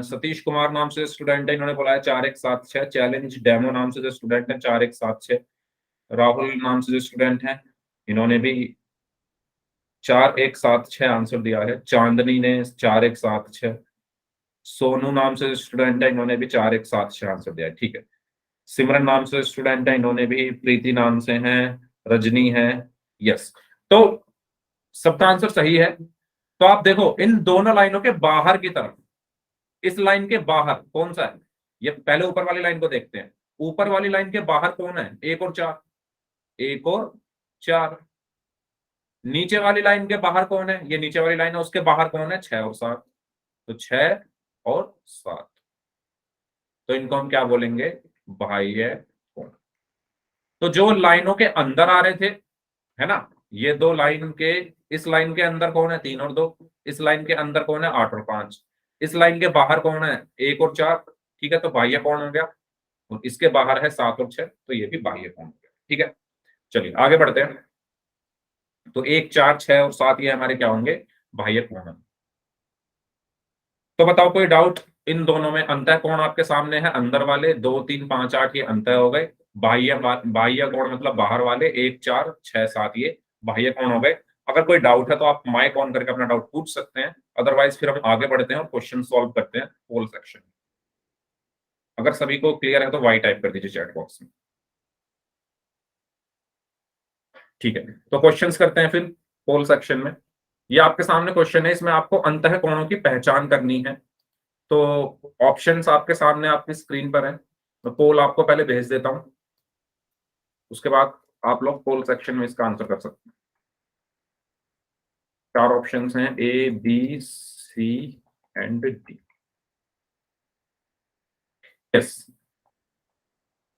सतीश कुमार नाम से स्टूडेंट है, इन्होंने बोला है 4, 1, 7, 6। चैलेंज डेमो नाम से जो स्टूडेंट है 4, 1, 7, 6। राहुल नाम से जो स्टूडेंट है, इन्होंने भी 4 1 7 6 आंसर दिया है। चांदनी ने 4 1 7 6, सोनू नाम से स्टूडेंट है, इन्होंने भी 4 1 7 6 आंसर दिया है। ठीक है, सिमरन नाम से स्टूडेंट है, इन्होंने भी, प्रीति नाम से हैं, रजनी है, यस। तो सबका आंसर सही है। तो आप देखो इन दोनों लाइनों के बाहर की तरफ, इस लाइन के बाहर कौन सा है, ये पहले ऊपर वाली लाइन को देखते हैं। ऊपर वाली लाइन के बाहर कौन है, 1 और 4, 1 और 4। नीचे वाली लाइन के बाहर कौन है, ये नीचे वाली लाइन है, उसके बाहर कौन है, 6 और 7। तो 6 और 7, तो इनको हम क्या बोलेंगे, बाह्य कोण। तो जो लाइनों के अंदर आ रहे थे, है ना, ये दो लाइन के, इस लाइन के अंदर कौन है, 3 और 2, इस लाइन के अंदर कौन है, 8 और 5, इस लाइन के बाहर कौन है, 1 और 4। ठीक है, तो बाह्य कोण हो गया। और इसके बाहर है 7 और 6, तो ये भी बाह्य कोण हो गया। ठीक है, चलिए आगे बढ़ते हैं। तो 1 4 6 और 7 ये हमारे क्या होंगे, बाह्य कोण। तो बताओ कोई डाउट, इन दोनों में अंतः कोण आपके सामने है, अंदर वाले 2 3 5 8 ये अंतः हो गए। बाह्य कोण मतलब बाहर वाले 1 4 6 7 ये बाह्य कोण हो गए। अगर कोई डाउट है तो आप माइक ऑन करके अपना डाउट पूछ सकते हैं, अदरवाइज फिर हम आगे बढ़ते हैं और क्वेश्चन सॉल्व करते हैं पोल सेक्शन। अगर सभी को क्लियर है तो वाई टाइप कर दीजिए चैट बॉक्स में। ठीक है, तो क्वेश्चंस करते हैं फिर पोल सेक्शन में। ये आपके सामने क्वेश्चन है, इसमें आपको अंतः कोणों की पहचान करनी है। तो ऑप्शंस आपके सामने आपकी स्क्रीन पर है। मैं पोल आपको पहले भेज देता हूं, उसके बाद आप लोग पोल सेक्शन में इसका आंसर कर सकते हैं। 4 ऑप्शंस हैं, A B C and D. Yes,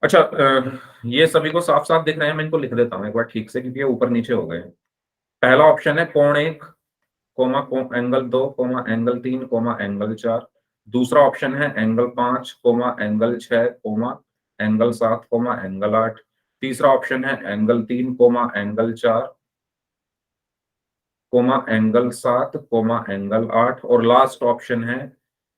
अच्छा, ये सभी को साफ साफ दिख रहे हैं, मैं इनको लिख देता हूं एक बार ठीक से, क्योंकि ये ऊपर नीचे हो गए हैं। पहला ऑप्शन है कोण 1 comma angle 2 comma angle 3 comma angle 4। दूसरा ऑप्शन है angle 5 comma angle 6 comma angle 7 comma angle 8। तीसरा ऑप्शन है angle 3 comma angle 4 comma angle 7 comma angle 8। और लास्ट ऑप्शन है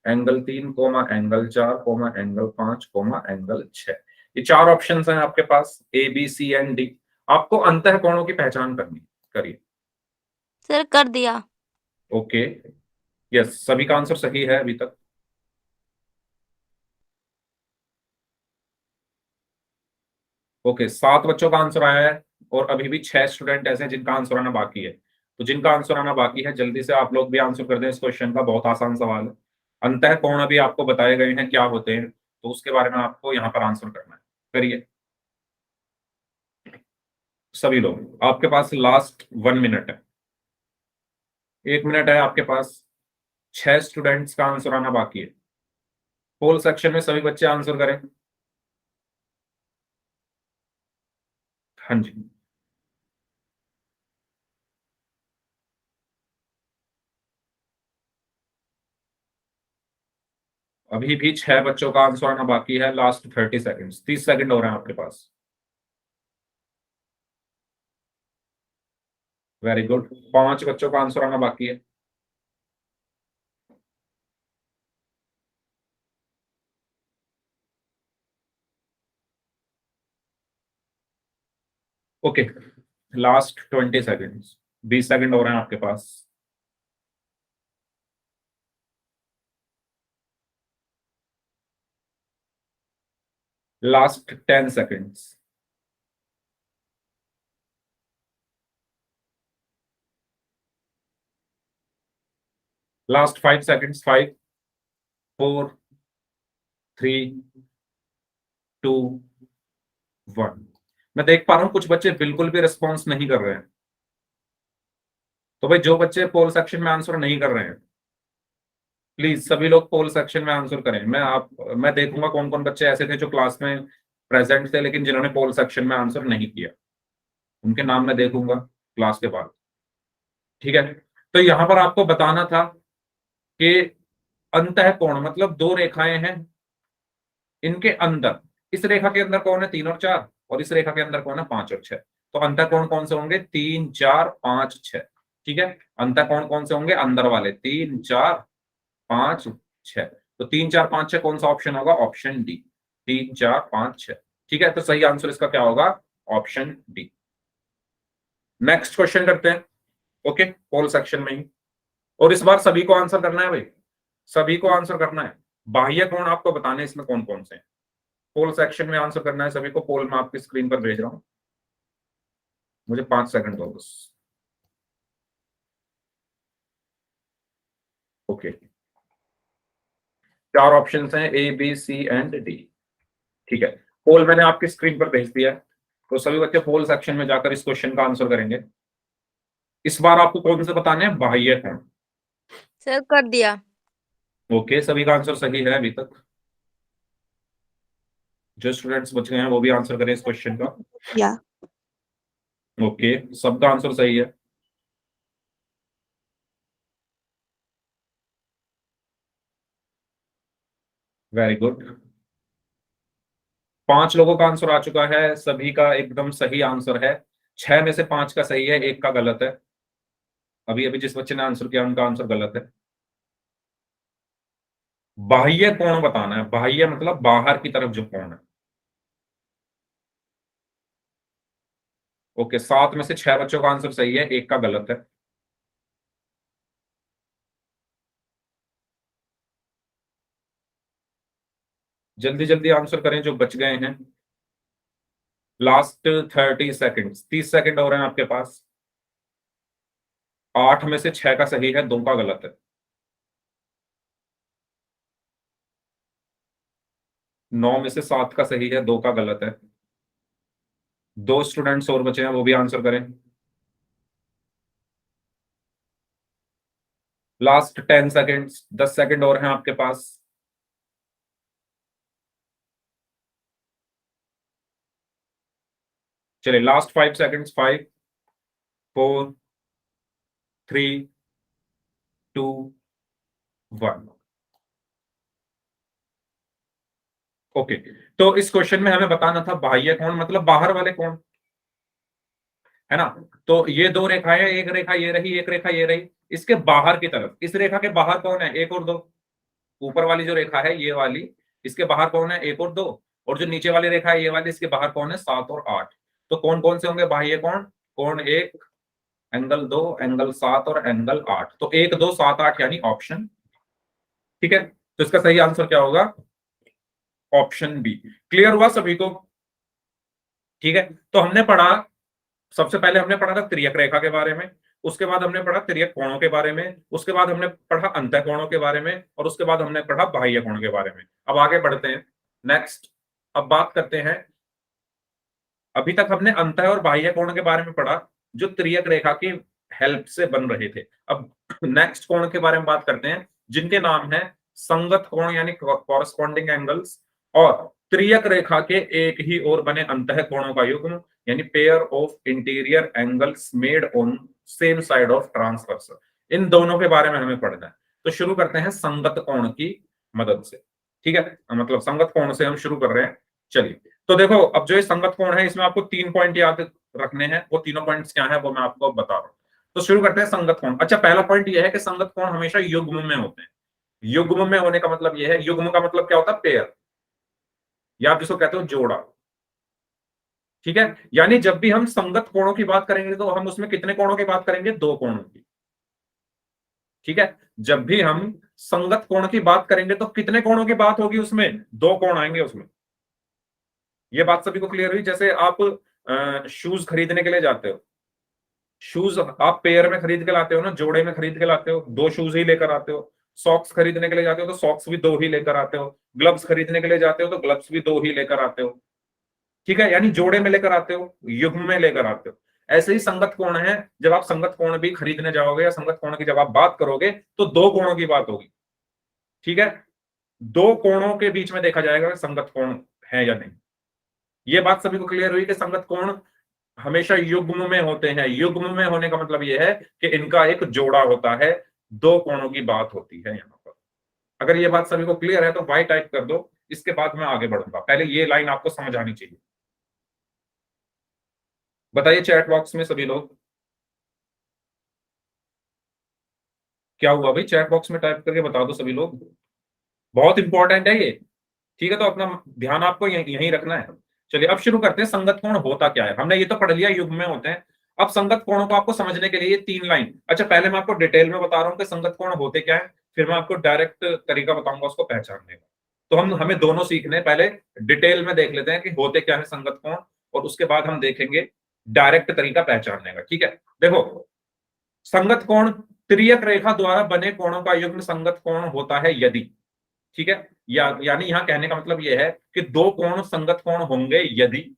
angle 3 comma angle 4 comma angle 5 comma angle 6। ये 4 options हैं आपके पास, A B C and D. आपको अंतः कोणों की पहचान करनी, करिए। सर कर दिया। ओके, यस, सभी का आंसर सही है अभी तक। ओके, 7 बच्चों का आंसर आया है और अभी भी 6 स्टूडेंट ऐसे हैं जिनका आंसर आना बाकी है। तो जिनका आंसर आना बाकी है जल्दी से आप लोग भी आंसर कर दें इस क्वेश्चन का, बहुत आसान सवाल है। अंतः कोण अभी आपको बताए गए हैं क्या होते हैं, तो उसके बारे में आपको यहाँ पर आंसर करना है। करिए सभी लोग, आपके पास लास्ट 1 मिनट है, 1 मिनट है आपके पास। 6 स्टूडेंट्स का आंसर आना बाकी है। पोल सेक्शन में सभी बच्चे आंसर करें। हाँ जी, अभी भी 6 बच्चों का आंसर आना बाकी है। लास्ट 30 सेकंड्स, 30 सेकंड हो रहे हैं आपके पास। वेरी गुड, 5 बच्चों का आंसर आना बाकी है। ओके, लास्ट 20 सेकंड्स, 20 सेकंड हो रहे हैं आपके पास। Last 10 seconds. Last 5 seconds, 5 4 3 2 1। मैं देख पा रहा हूं कुछ बच्चे बिल्कुल भी रिस्पॉन्स नहीं कर रहे हैं। तो भाई जो बच्चे पोल सेक्शन में आंसर नहीं कर रहे हैं, प्लीज सभी लोग पोल सेक्शन में आंसर करें। मैं देखूंगा कौन कौन बच्चे ऐसे थे जो क्लास में प्रेजेंट थे लेकिन जिन्होंने पोल सेक्शन में आंसर नहीं किया, उनके नाम मैं देखूंगा क्लास के बाद। ठीक है, तो यहां पर आपको बताना था कि अंतः कोण मतलब 2 रेखाएं हैं, इनके अंदर, इस रेखा के अंदर कौन है, 3 और 4, और इस रेखा के अंदर कौन है, 5 और 6। तो अंतः कोण कौन से होंगे, 3 4 5 6। ठीक है, अंतः कोण कौन से होंगे, अंदर वाले 3 4 5 6। तो 3 4 5 6 कौन सा ऑप्शन होगा, ऑप्शन डी, 3 4 5 6। ठीक है, तो सही आंसर इसका क्या होगा, ऑप्शन डी। नेक्स्ट क्वेश्चन करते हैं। ओके, पोल सेक्शन में ही। और इस बार सभी को आंसर करना है भाई, सभी को आंसर करना है। बाह्य कोण आपको बताने इसमें कौन कौन से हैं, पोल सेक्शन में आंसर करना है सभी को। पोल मैं आपकी स्क्रीन पर भेज रहा हूं, मुझे 5 सेकंड दो बस। ओके, 4 ऑप्शन हैं, A B C and D. ठीक है, पोल मैंने आपकी स्क्रीन पर भेज दिया है, तो सभी बच्चे पोल सेक्शन में जाकर इस क्वेश्चन का आंसर करेंगे। इस बार आपको कौन से बताने हैं, बाह्य कोण। सर कर दिया। ओके, सभी का आंसर सही है अभी तक। जो स्टूडेंट्स बच गए हैं वो भी आंसर करें इस क्वेश्चन का। या ओके, सबका आंसर सही है। वेरी गुड, 5 लोगों का आंसर आ चुका है, सभी का एकदम सही आंसर है। 6 में से 5 का सही है, 1 का गलत है। अभी अभी जिस बच्चे ने आंसर किया उनका आंसर गलत है। बाह्य कोण बताना है, बाह्य मतलब बाहर की तरफ जो कोण है। ओके, 7 में से 6 बच्चों का आंसर सही है, 1 का गलत है। जल्दी जल्दी आंसर करें जो बच गए हैं। लास्ट 30 सेकंड, 30 सेकंड हो रहे हैं आपके पास। 8 में से 6 का सही है, 2 का गलत है। 9 में से 7 का सही है, 2 का गलत है। 2 स्टूडेंट्स और बचे हैं, वो भी आंसर करें। लास्ट 10 सेकंड, 10 सेकंड और हैं आपके पास। चलिए, लास्ट 5 सेकंड्स, 5 4 3 2 1। ओके, तो इस क्वेश्चन में हमें बताना था बाह्य कोण मतलब बाहर वाले कोण, है ना। तो ये 2 रेखाएं, एक रेखा ये रही, एक रेखा ये रही। इसके बाहर की तरफ, इस रेखा के बाहर कौन है, 1 और 2। ऊपर वाली जो रेखा है ये वाली, इसके बाहर कौन है, 1 और 2। और जो नीचे वाली रेखा है ये वाली, इसके बाहर कौन है, 7 और 8। तो कौन कौन से होंगे बाह्य कोण, कोण 1, एंगल 2, एंगल 7 और एंगल 8। तो 1 2 7 8 यानी ऑप्शन। ठीक है, तो इसका सही आंसर क्या होगा, ऑप्शन बी। क्लियर हुआ सभी को। ठीक है, तो हमने पढ़ा, सबसे पहले हमने पढ़ा था तिर्यक रेखा के बारे में, उसके बाद हमने पढ़ा तिर्यक कोणों के बारे में, उसके बाद हमने पढ़ा अंतः कोणों के बारे में, और उसके बाद हमने पढ़ा बाह्य कोण के बारे में। अब आगे बढ़ते हैं नेक्स्ट। अब बात करते हैं, अभी तक हमने अंतः और बाह्य कोण के बारे में पढ़ा जो तिर्यक रेखा की हेल्प से बन रहे थे। अब नेक्स्ट कोण के बारे में बात करते हैं जिनके नाम है संगत कोण यानी कॉरस्पॉन्डिंग एंगल्स, और तिर्यक रेखा के एक ही ओर बने अंतः कोणों का युग्म यानी pair of interior angles made on same side of transversal. इन दोनों के बारे में हमें पढ़ना है। तो शुरू करते हैं संगत कोण की मदद से। ठीक है, मतलब संगत कोण से हम शुरू कर रहे हैं। चलिए, तो देखो, अब जो ये संगत कोण है इसमें आपको 3 पॉइंट याद रखने हैं। वो तीनों पॉइंट्स क्या है वो मैं आपको बता रहा हूं। तो शुरू करते हैं संगत कोण। अच्छा, पहला पॉइंट ये है कि संगत कोण हमेशा युग्म में होते हैं। युग्म में होने का मतलब ये है, युग्म का मतलब क्या होता है, पेयर, या आप जिसको कहते हो जोड़ा। ठीक है, यानी जब भी हम संगत कोणों की बात करेंगे तो हम उसमें कितने कोणों की बात करेंगे, 2 कोणों की। ठीक है, जब भी हम संगत कोण की बात करेंगे तो कितने कोणों की बात होगी, उसमें 2 कोण आएंगे उसमें। ये बात सभी को क्लियर हुई। जैसे आप शूज खरीदने के लिए जाते हो, शूज आप पेयर में खरीद के लाते हो ना, जोड़े में खरीद के लाते हो, 2 शूज ही लेकर आते हो। सॉक्स खरीदने के लिए जाते हो तो सॉक्स भी 2 ही लेकर आते हो। ग्लव्स खरीदने के लिए जाते हो तो ग्लव्स भी 2 ही लेकर आते हो। ठीक है, यानी जोड़े में लेकर आते हो, युग्म में लेकर आते हो। ऐसे ही संगत कोण है, जब आप संगत कोण भी खरीदने जाओगे या संगत कोण की जब आप बात करोगे तो 2 कोणों की बात होगी। ठीक है, 2 कोणों के बीच में देखा जाएगा संगत कोण है या नहीं। ये बात सभी को क्लियर हुई कि संगत कोण हमेशा युग्म में होते हैं। युग्म में होने का मतलब यह है कि इनका एक जोड़ा होता है, 2 कोणों की बात होती है यहां पर। अगर ये बात सभी को क्लियर है तो वाई टाइप कर दो, इसके बाद मैं आगे बढ़ूंगा। पहले ये लाइन आपको समझ आनी चाहिए। बताइए चैट बॉक्स में सभी लोग, क्या हुआ भाई, चैट बॉक्स में टाइप करके बता दो सभी लोग। बहुत इंपॉर्टेंट है ये। ठीक है, तो अपना ध्यान आपको यहीं रखना है। चलिए, अब शुरू करते हैं संगत कोण होता क्या है। हमने ये तो पढ़ लिया युग्म में होते हैं। अब संगत कोणों को आपको समझने के लिए 3 लाइन, अच्छा पहले मैं आपको डिटेल में बता रहा हूं कि संगत कोण होते क्या है, फिर मैं आपको डायरेक्ट तरीका बताऊंगा उसको पहचानने का। तो हमें दोनों सीखने, पहले डिटेल में देख लेते हैं कि होते क्या है संगत कोण, और उसके बाद हम देखेंगे डायरेक्ट तरीका पहचानने का। ठीक है, देखो संगत कोण तिर्यक रेखा द्वारा बने कोणों का युग्म संगत कोण होता है यदि, ठीक है, यानी यहां कहने का मतलब यह है कि दो कोण संगत कोण होंगे यदि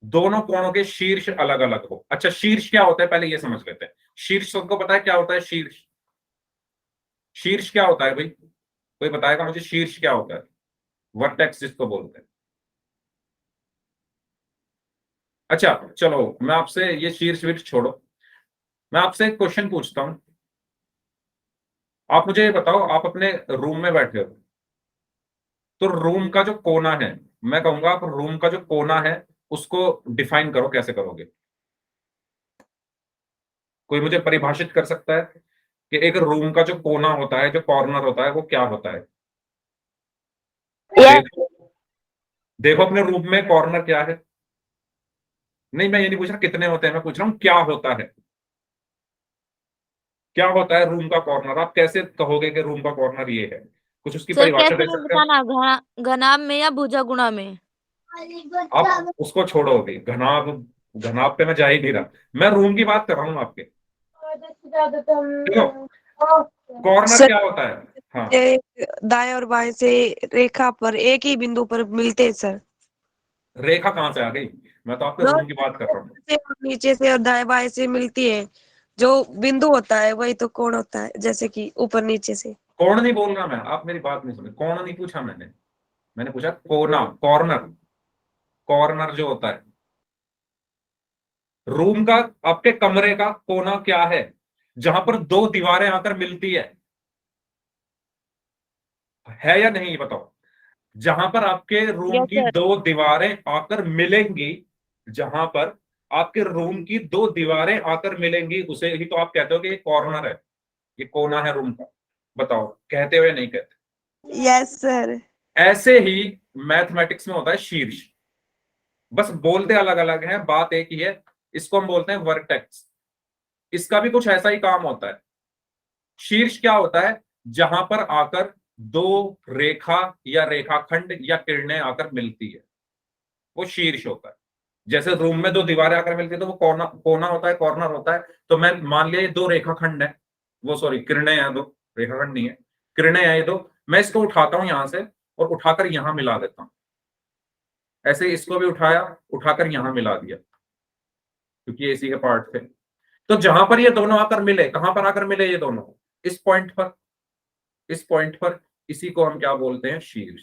दोनों कोणों के शीर्ष अलग अलग हो। अच्छा शीर्ष क्या होता है पहले ये समझ लेते हैं। शीर्ष सबको पता है क्या होता है? शीर्ष, शीर्ष क्या होता है भाई? कोई बताएगा मुझे शीर्ष क्या होता है? वर्टेक्स जिसको बोलते हैं। अच्छा चलो मैं आपसे ये शीर्ष वीर्ष छोड़ो, मैं आपसे एक क्वेश्चन पूछता हूं। आप मुझे ये बताओ, आप अपने रूम में बैठे हो, तो रूम का जो कोना है, मैं कहूंगा आप रूम का जो कोना है उसको डिफाइन करो, कैसे करोगे? कोई मुझे परिभाषित कर सकता है कि एक रूम का जो कोना होता है, जो कॉर्नर होता है, वो क्या होता है? Yes. देखो, देखो अपने रूम में कॉर्नर क्या है। नहीं मैं ये नहीं पूछ रहा कितने होते हैं, मैं पूछ रहा हूं क्या होता है, क्या होता है रूम का कॉर्नर? आप कैसे कहोगे कि रूम का कॉर्नर ये है? कुछ उसकी सर परिभाषा कैसे दे में सकते हैं? बताना, घनाभ में या भुजा गुणा में? आप उसको छोड़ो अभी, घनाभ, घनाभ पे मैं जा ही नहीं रहा, मैं रूम की बात कर रहा हूँ आपके। देखो कॉर्नर सर क्या होता है? हाँ, ये दाएं और बाएं से रेखा पर एक ही बिंदु पर मिलते हैं सर। रेखा कहां से आ गई? मैं तो आपके जो रूम की बात कर रहा हूँ। से और नीचे से और दाएं बाएं से मिलती है, जो बिंदु होता है वही तो कोण होता है, जैसे कि ऊपर नीचे से। कौन नहीं बोल रहा मैं, आप मेरी बात नहीं सुने, कौन नहीं पूछा मैंने, मैंने पूछा कोना, कॉर्नर, कॉर्नर जो होता है रूम का, आपके कमरे का कोना क्या है जहां पर दो दीवारें आकर मिलती है या नहीं ये बताओ? जहां पर आपके रूम यस की सर। दो दीवारें आकर मिलेंगी, जहां पर आपके रूम की दो दीवारें आकर मिलेंगी उसे ही तो आप कहते हो कि ये कॉर्नर है, ये कोना है रूम का। बताओ कहते हो या नहीं कहते? Yes sir. ऐसे ही मैथमेटिक्स में होता है शीर्ष, बस बोलते अलग अलग हैं, बात एक ही है। इसको हम बोलते हैं वर्टेक्स, इसका भी कुछ ऐसा ही काम होता है। शीर्ष क्या होता है? जहां पर आकर दो रेखा या रेखाखंड या किरणें आकर मिलती है, वो शीर्ष होता है। जैसे रूम में दो दीवारें आकर मिलती है तो वो कोना, कोना होता है, कॉर्नर होता है। तो मैं मान लिया ये दो रेखाखंड है, वो सॉरी किरणें हैं दो, रेखाखंड नहीं है, किरणें हैं ये दो, मैं इसको उठाता हूं यहां से और उठाकर यहां मिला देता हूं। ऐसे ही इसको भी उठाया, उठाकर यहां मिला दिया, क्योंकि ये इसी के पार्ट थे। तो जहां पर ये दोनों आकर मिले, कहां पर आकर मिले ये दोनों? इस पॉइंट पर, इस पॉइंट पर, इसी को हम क्या बोलते हैं? शीर्ष।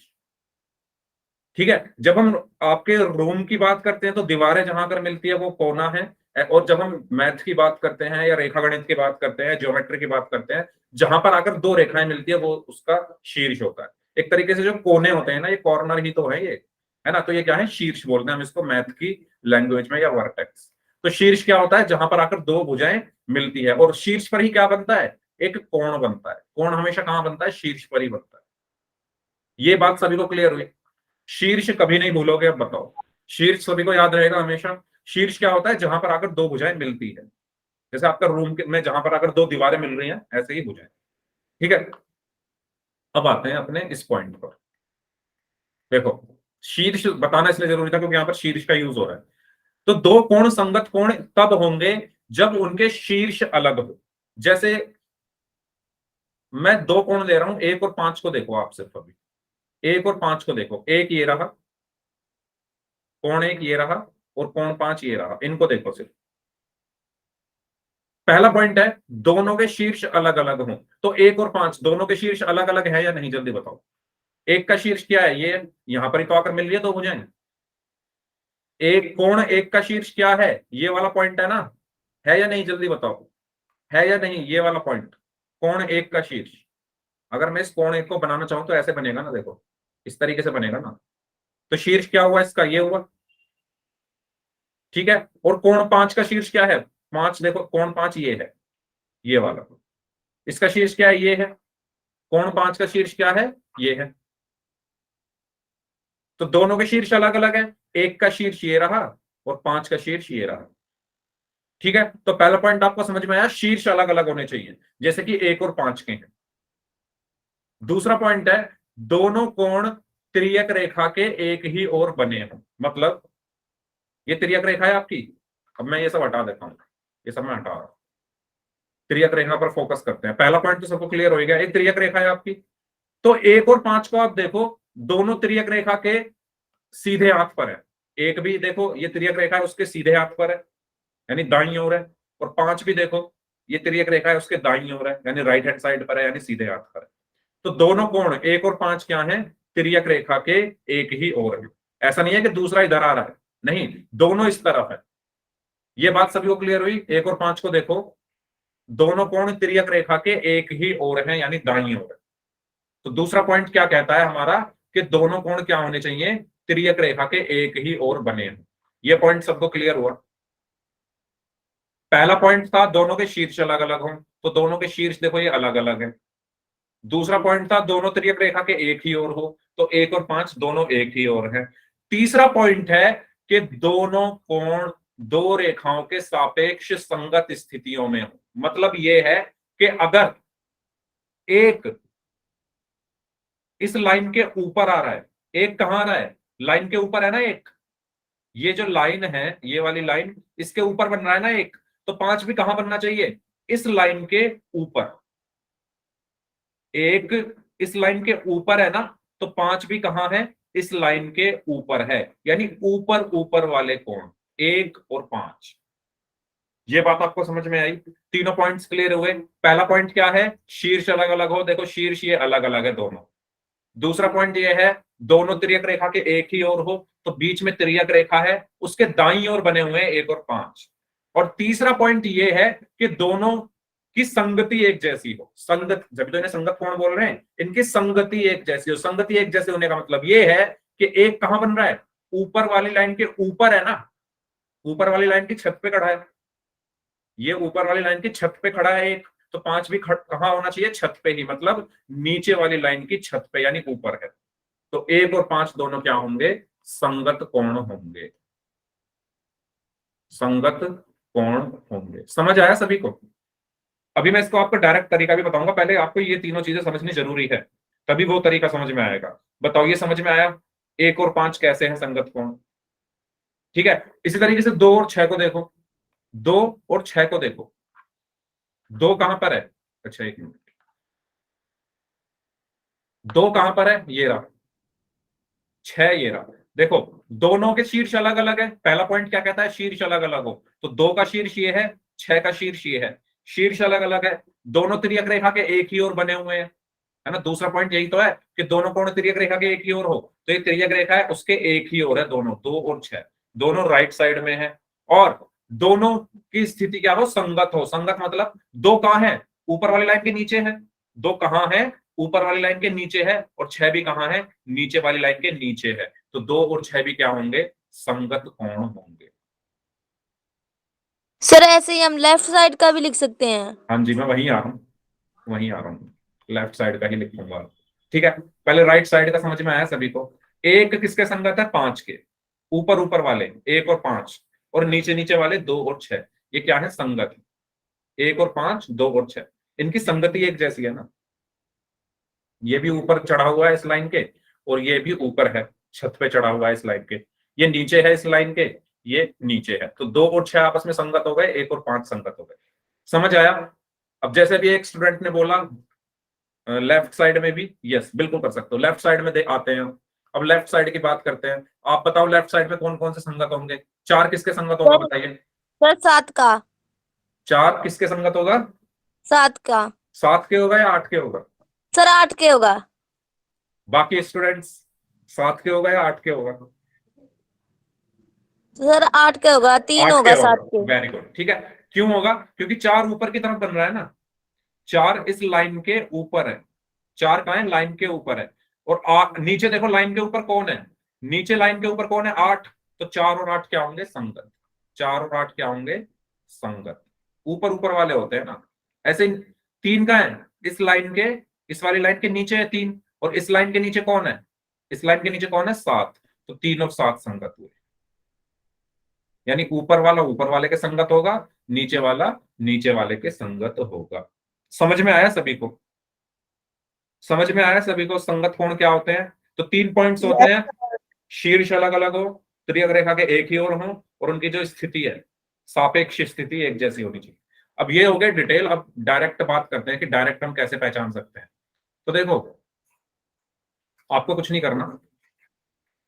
ठीक है, जब हम आपके रूम की बात करते हैं तो दीवारें जहां पर मिलती है वो कोना है, और जब हम मैथ की बात करते हैं या रेखागणित की बात करते हैं, ज्योमेट्री की बात करते हैं, जहां पर आकर दो रेखाएं मिलती है वो उसका शीर्ष होता है। एक तरीके से जो कोने होते हैं ना, ये कॉर्नर ही तो है ये, है ना? तो ये क्या है? शीर्ष बोलते हैं हम इसको मैथ की लैंग्वेज में, या वर्टेक्स। तो शीर्ष क्या होता है? जहां पर आकर दो भुजाएं मिलती है, और शीर्ष पर ही क्या बनता है? एक कोण बनता है। कोण हमेशा कहां बनता है? शीर्ष पर ही बनता है। ये बात सभी को क्लियर हुई? शीर्ष कभी नहीं भूलोगे, अब बताओ, शीर्ष सभी को याद रहेगा हमेशा। शीर्ष क्या होता है? जहां पर आकर दो भुजाएं मिलती है, जैसे आपका रूम में जहां पर आकर दो दीवारें मिल रही हैं, ऐसे ही भुजाएं। ठीक है, अब आते हैं अपने इस पॉइंट पर। देखो शीर्ष बताना इसलिए जरूरी था क्योंकि यहां पर शीर्ष का यूज हो रहा है। तो दो कोण संगत कोण तब होंगे जब उनके शीर्ष अलग हो। जैसे मैं दो कोण ले रहा हूं, एक और पांच को देखो, आप सिर्फ अभी एक और पांच को देखो, एक ये रहा कोण, एक ये रहा, और कोण पांच ये रहा, इनको देखो सिर्फ। पहला पॉइंट है दोनों के शीर्ष अलग अलग हों, तो एक और पांच दोनों के शीर्ष अलग अलग है या नहीं? जल्दी बताओ। एक का शीर्ष क्या है? ये यहां पर ही तो आकर मिल रही है दो भुजाएं। एक कोण, एक का शीर्ष क्या है? ये वाला पॉइंट है ना, है या नहीं? जल्दी बताओ, है या नहीं? ये वाला पॉइंट, कोण एक का शीर्ष। अगर मैं इस कोण एक को बनाना चाहूं तो ऐसे बनेगा ना, देखो इस तरीके से बनेगा ना। तो शीर्ष क्या हुआ इसका? ये हुआ, ठीक है। और कोण पांच का शीर्ष क्या है? पांच, देखो कोण पांच ये है, ये वाला। इसका शीर्ष क्या है? ये है। कोण पांच का शीर्ष क्या है? ये है। तो दोनों के शीर्ष अलग अलग है, एक का शीर्ष ये रहा और पांच का शीर्ष ये रहा। ठीक है, तो पहला पॉइंट आपको समझ में आया, शीर्ष अलग अलग होने चाहिए, जैसे कि 1 और 5 के हैं। दूसरा पॉइंट है दोनों कोण तिर्यक रेखा के एक ही ओर बने हों, मतलब ये तिर्यक रेखा है आपकी। अब मैं ये सब हटा देता हूं, ये सब मैं हटा रहा हूं, तिर्यक रेखा पर फोकस करते हैं। पहला पॉइंट तो सबको क्लियर हो गया, एक तिर्यक रेखा है आपकी। तो 1 और 5 को आप देखो, दोनों तिर्यक रेखा के सीधे हाथ पर है। एक भी देखो ये तिर्यक रेखा है उसके सीधे हाथ पर है, यानी दाईं ओर है। और 5 भी देखो ये तिर्यक रेखा है उसके दाईं ओर है, यानी राइट हैंड साइड पर है, यानी सीधे हाथ पर है। तो दोनों कोण 1 और 5 क्या है, तिर्यक रेखा के एक ही ओर है। ऐसा नहीं है कि दूसरा इधर आ रहा है, नहीं, दोनों इस तरफ है। ये बात सभी को क्लियर हुई। 1 और 5 को देखो, दोनों कोण तिर्यक रेखा के एक ही ओर है, यानी दाईं ओर है। तो दूसरा पॉइंट क्या कहता है हमारा, कि दोनों कोण क्या होने चाहिए, तिर्यक रेखा के एक ही ओर बने हैं। ये पॉइंट सबको क्लियर हुआ। पहला पॉइंट था दोनों के शीर्ष अलग अलग हों, तो दोनों के शीर्ष देखो ये अलग अलग है। दूसरा पॉइंट था दोनों तिर्यक रेखा के एक ही ओर हो, तो 1 और 5 दोनों एक ही ओर है। तीसरा पॉइंट है कि दोनों कोण दो रेखाओं के सापेक्ष संगत स्थितियों में हो। मतलब ये है कि अगर एक इस लाइन के ऊपर आ रहा है, एक कहां आ रहा है, लाइन के ऊपर है ना एक, ये जो लाइन है ये वाली लाइन, इसके ऊपर बन रहा है ना एक, तो 5 भी कहां बनना चाहिए, इस लाइन के ऊपर। एक इस लाइन के ऊपर है ना, तो 5 भी कहां है, इस लाइन के ऊपर है, यानी ऊपर ऊपर वाले कोण 1 और 5। ये बात आपको समझ में आई, तीनों पॉइंट्स क्लियर हुए। पहला पॉइंट क्या है, शीर्ष अलग अलग हो, देखो शीर्ष ये अलग अलग है दोनों। दूसरा पॉइंट ये है दोनों तिर्यक रेखा के एक ही ओर हो, तो बीच में तिर्यक रेखा है उसके दाईं ओर बने हुए हैं 1 और 5। और तीसरा पॉइंट ये है कि दोनों की संगति एक जैसी हो। संगत, जब तो इन्हें संगत कोण बोल रहे हैं, इनकी संगति एक जैसी हो। संगति एक जैसे होने का मतलब ये है कि एक कहां बन रहा है, ऊपर वाली लाइन के ऊपर है ना, ऊपर वाली लाइन की छत पे खड़ा है, ये ऊपर वाली लाइन की छत पे खड़ा है एक, तो 5 भी कहां होना चाहिए, छत पे ही, मतलब नीचे वाली लाइन की छत पे, यानी ऊपर है। तो 1 और 5 दोनों क्या होंगे, संगत कोण होंगे, संगत कोण होंगे। समझ आया सभी को। अभी मैं इसको आपको डायरेक्ट तरीका भी बताऊंगा, पहले आपको ये तीनों चीजें समझनी जरूरी है, तभी वो तरीका समझ में आएगा। बताओ ये समझ में आया, 1 और 5 कैसे हैं संगत कोण। ठीक है, इसी तरीके से 2 और 6 को देखो, 2 और 6 को देखो, 2 कहां पर है, अच्छा एक मिनट, 2 कहां पर है, ये रहा, 6 ये रहा। देखो दोनों के शीर्ष अलग अलग है, पहला पॉइंट क्या कहता है, शीर्ष अलग अलग हो, तो 2 का शीर्ष ये है, 6 का शीर्ष ये है, शीर्ष अलग अलग है, दोनों तिर्यक रेखा के एक ही ओर बने हुए हैं, है ना। दूसरा पॉइंट यही तो है कि दोनों कोण तिर्यक रेखा के एक ही ओर हो, तो ये तिर्यक रेखा है उसके एक ही ओर है दोनों, 2 और 6 दोनों राइट साइड में है। और दोनों की स्थिति क्या हो, संगत हो। संगत मतलब 2 कहां है, ऊपर वाली लाइन के नीचे है, 2 कहां है, ऊपर वाली लाइन के नीचे है, और 6 भी कहां है, नीचे वाली लाइन के नीचे है। तो 2 और 6 भी क्या होंगे, संगत कोण होंगे। सर ऐसे ही हम लेफ्ट साइड का भी लिख सकते हैं। हाँ जी, मैं वहीं आ रहा हूँ, वहीं आ रहा हूँ, लेफ्ट साइड का ही लिखूंगा। ठीक है, पहले राइट साइड का समझ में आया सभी को। एक किसके संगत है, 5 के, ऊपर ऊपर वाले 1 और 5, और नीचे नीचे वाले 2 और 6, ये क्या है, संगत। 1 और 5, 2 और 6, इनकी संगति एक जैसी है ना। ये भी ऊपर चढ़ा हुआ है इस लाइन के, और ये भी ऊपर है, छत पे चढ़ा हुआ है इस लाइन के, ये नीचे है इस लाइन के, ये नीचे है। तो 2 और 6 आपस में संगत हो गए, 1 और 5 संगत हो गए। समझ आया। अब जैसे भी एक स्टूडेंट ने बोला लेफ्ट साइड में भी, यस बिल्कुल कर सकते हो, लेफ्ट साइड में आते हैं। अब लेफ्ट साइड की बात करते हैं, आप बताओ लेफ्ट साइड में कौन कौन से संगत होंगे, 4 किसके संगत होगा सर बताइए। सर 7 का। 4 किसके संगत होगा, 7 का। 7 के होगा या 8 के होगा, सर 8 के होगा। बाकी स्टूडेंट्स 7 के होगा या 8 के होगा, सर 8 के होगा, 3 8 के होगा 7 होगा, के। Very good. ठीक है, क्यों होगा, क्योंकि 4 ऊपर की तरफ बन रहा है ना, 4 इस लाइन के ऊपर है, 4 कहां है, लाइन के ऊपर है। और नीचे देखो लाइन के ऊपर कौन है, नीचे लाइन के ऊपर कौन है, 8, तो 4 और 8 क्या होंगे, संगत। 4 और 8 क्या होंगे, संगत। ऊपर ऊपर वाले होते हैं ना। ऐसे 3 का है, इस लाइन के, इस वाली लाइन के नीचे है 3, और इस लाइन के नीचे कौन है, इस लाइन के नीचे कौन है, 7, तो 3 और 7 संगत हुए, यानी ऊपर वाला ऊपर वाले के संगत होगा, नीचे वाला नीचे वाले के संगत होगा। समझ में आया सभी को? समझ में आया सभी को संगत कोण क्या होते हैं? तो 3 पॉइंट्स होते Yes, हैं, शीर्ष अलग अलग हो, त्रिअग्र रेखा के एक ही ओर हो, और उनकी जो स्थिति है सापेक्ष स्थिति एक जैसी होनी चाहिए। अब ये हो गए डिटेल। अब डायरेक्ट बात करते हैं कि डायरेक्ट हम कैसे पहचान सकते हैं। तो देखो, आपको कुछ नहीं करना,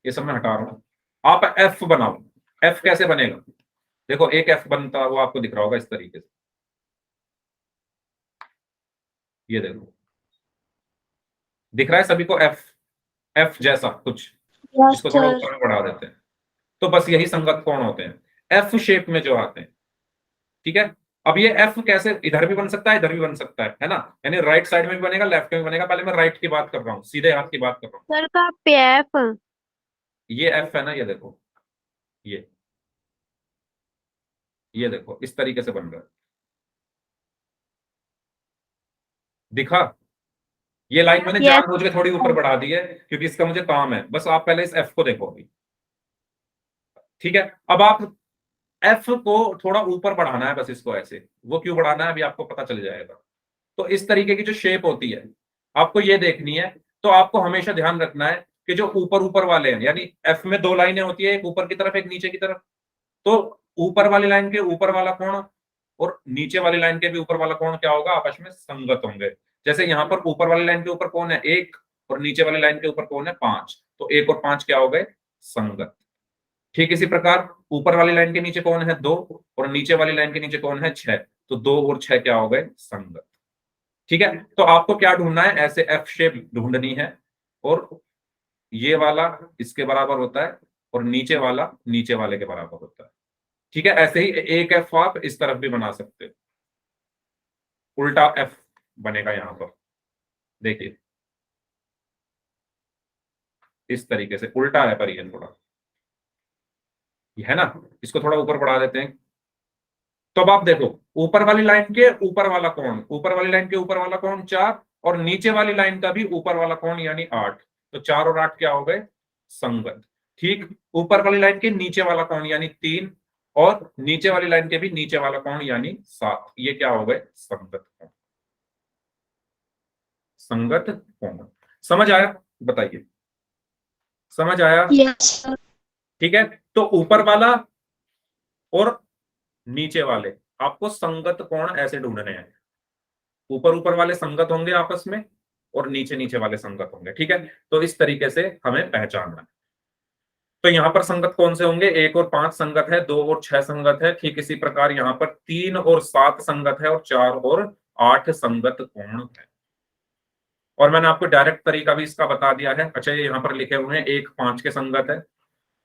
ये सब मैं हटा रहा हूं। आप एफ बनाओ। एफ कैसे बनेगा? देखो, एक एफ बनता वो आपको दिख रहा होगा इस तरीके से। ये देखो, दिख रहा है सभी को एफ? एफ जैसा कुछ, यस जिसको थोड़ा सर। ऊपर में बढ़ा देते हैं। तो बस यही संगत कोण होते हैं, एफ शेप में जो आते हैं। ठीक है। अब ये एफ कैसे, इधर भी बन सकता है, इधर भी बन सकता है ना? यानी राइट साइड में भी बनेगा, लेफ्ट में भी बनेगा। पहले मैं राइट की बात कर रहा हूँ, सीधे हाथ की बात कर रहा हूँ। सर का पीएफ। ये एफ है ना, ये देखो, ये ये देखो इस तरीके से बन रहा है। दिखा? ये लाइन मैंने यस जानबूझ के थोड़ी ऊपर बढ़ा दी है क्योंकि इसका मुझे काम है। बस आप पहले इस एफ को देखो अभी। ठीक है। अब आप एफ को थोड़ा ऊपर बढ़ाना है, बस इसको ऐसे। वो क्यों बढ़ाना है अभी आपको पता चल जाएगा। तो इस तरीके की जो शेप होती है आपको ये देखनी है। तो आपको हमेशा ध्यान रखना है कि जो ऊपर ऊपर वाले हैं, यानी एफ में दो लाइनें होती है, एक ऊपर की तरफ एक नीचे की तरफ। तो ऊपर वाली लाइन के ऊपर वाला कोण और नीचे वाली लाइन के भी ऊपर वाला कोण क्या होगा? आपस में संगत होंगे। जैसे यहां पर ऊपर वाली लाइन के ऊपर कोण है 1 और नीचे वाली लाइन के ऊपर कोण है 5, तो 1 और 5 क्या हो गए? संगत। ठीक इसी प्रकार ऊपर वाली लाइन के नीचे कौन है? 2 और नीचे वाली लाइन के नीचे कौन है? 6, तो 2 और 6 क्या हो गए? संगत। ठीक है। तो आपको क्या ढूंढना है? ऐसे एफ शेप ढूंढनी है, और ये वाला इसके बराबर होता है और नीचे वाला नीचे वाले के बराबर होता है। ठीक है। ऐसे ही एक एफ आप इस तरफ भी बना सकते हो, उल्टा एफ बनेगा यहां पर। देखिए इस तरीके से उल्टा है, पर ये थोड़ा ये है ना, इसको थोड़ा ऊपर बढ़ा देते हैं। तो अब आप देखो, ऊपर वाली लाइन के ऊपर वाला कोण, ऊपर वाली लाइन के ऊपर वाला कोण 4, और नीचे वाली लाइन का भी ऊपर वाला कोण यानी 8, तो 4 और 8 क्या हो गए? संगत। ठीक। ऊपर वाली लाइन के नीचे वाला कोण यानी 3, और नीचे वाली लाइन के भी नीचे वाला कोण यानी 7, ये क्या हो गए? संगत कोण। संगत कोण। समझ आया? बताइए, समझ आया? Yes sir. ठीक है। तो ऊपर वाला और नीचे वाले आपको संगत कोण ऐसे ढूंढने हैं। ऊपर ऊपर वाले संगत होंगे आपस में, और नीचे नीचे वाले संगत होंगे। ठीक है। तो इस तरीके से हमें पहचानना है। तो यहां पर संगत कौन से होंगे? 1 और 5 संगत है, 2 और 6 संगत है। ठीक इसी प्रकार यहां पर 3 और 7 संगत है, और 4 और 8 संगत कोण है। और मैंने आपको डायरेक्ट तरीका भी इसका बता दिया है। अच्छा, ये यहाँ पर लिखे हुए हैं, 1 5 के संगत है,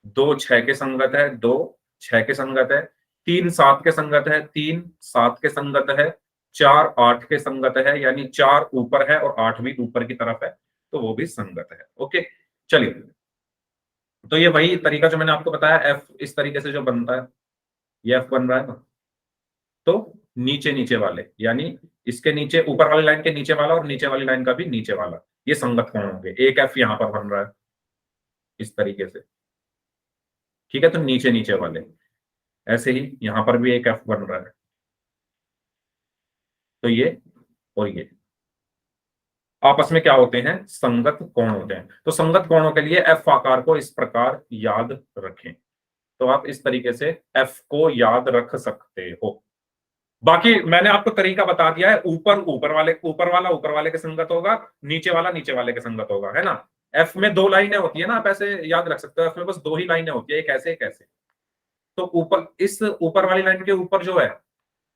2 6 के संगत है, 2 6 के संगत है, 3 7 के संगत है, 3 7 के संगत है, 4 8 के संगत है, यानी 4 ऊपर है और 8 भी ऊपर की तरफ है, तो वो भी संगत है। ओके, चलिए। तो ये वही तरीका जो मैंने आपको बताया, एफ इस तरीके से जो बनता है, ये एफ बन रहा है ना। तो नीचे नीचे वाले यानी इसके नीचे, ऊपर वाली लाइन के नीचे वाला और नीचे वाली लाइन का भी नीचे वाला, ये संगत कोण होंगे। एक एफ यहां पर बन रहा है इस तरीके से। ठीक है। तो नीचे नीचे वाले ऐसे ही यहां पर भी एक एफ बन रहा है, तो ये और ये आपस में क्या होते हैं? संगत कोण होते हैं। तो संगत कोणों के लिए एफ आकार को इस प्रकार याद रखें। तो आप इस तरीके से एफ को याद रख सकते हो। बाकी मैंने आपको तरीका बता दिया है। ऊपर ऊपर वाले, ऊपर वाला ऊपर वाले के संगत होगा, नीचे वाला नीचे वाले के संगत होगा, है ना? एफ में दो लाइनें होती है ना, आप ऐसे याद रख सकते हो। एफ में बस दो ही लाइनें होती है, एक ऐसे एक ऐसे। तो ऊपर, इस ऊपर वाली लाइन के ऊपर जो है,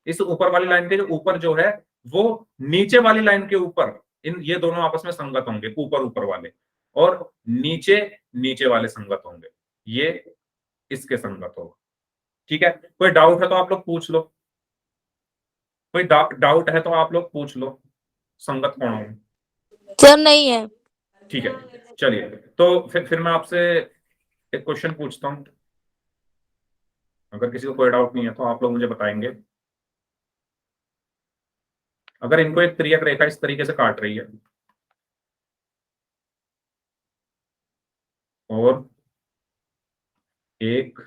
इस ऊपर वाली लाइन के जो ऊपर जो है, वो नीचे वाली लाइन के ऊपर, इन ये दोनों आपस में संगत होंगे, ऊपर ऊपर वाले, और नीचे नीचे वाले संगत होंगे, ये इसके संगत होगा। ठीक है। कोई डाउट है तो आप लोग पूछ लो, कोई डाउट है तो आप लोग पूछ लो, संगत कौन होंगे। सर नहीं है। ठीक है। चलिए, तो फिर मैं आपसे एक क्वेश्चन पूछता हूं। अगर किसी को कोई डाउट नहीं है तो आप लोग मुझे बताएंगे। अगर इनको एक त्रियक रेखा इस तरीके से काट रही है, और 1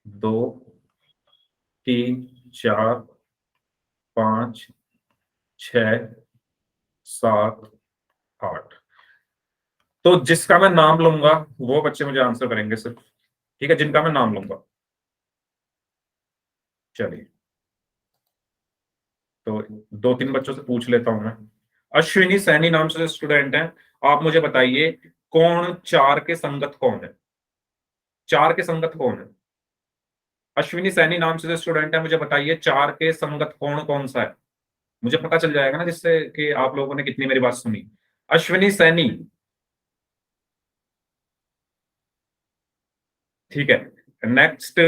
2 3 4 5 6 7 8। तो जिसका मैं नाम लूंगा वो बच्चे मुझे आंसर करेंगे सिर्फ, ठीक है, जिनका मैं नाम लूंगा। चलिए, तो 2-3 बच्चों से पूछ लेता हूं मैं। अश्विनी सैनी नाम से स्टूडेंट हैं, आप मुझे बताइए कौन 4 के संगत कौन है? 4 के संगत कौन है? अश्विनी सैनी नाम से स्टूडेंट है, मुझे बताइए 4 के संगत कौन कौन सा है? मुझे पता चल जाएगा ना, जिससे कि आप लोगों ने कितनी मेरी बात सुनी। अश्विनी सैनी, ठीक है। नेक्स्ट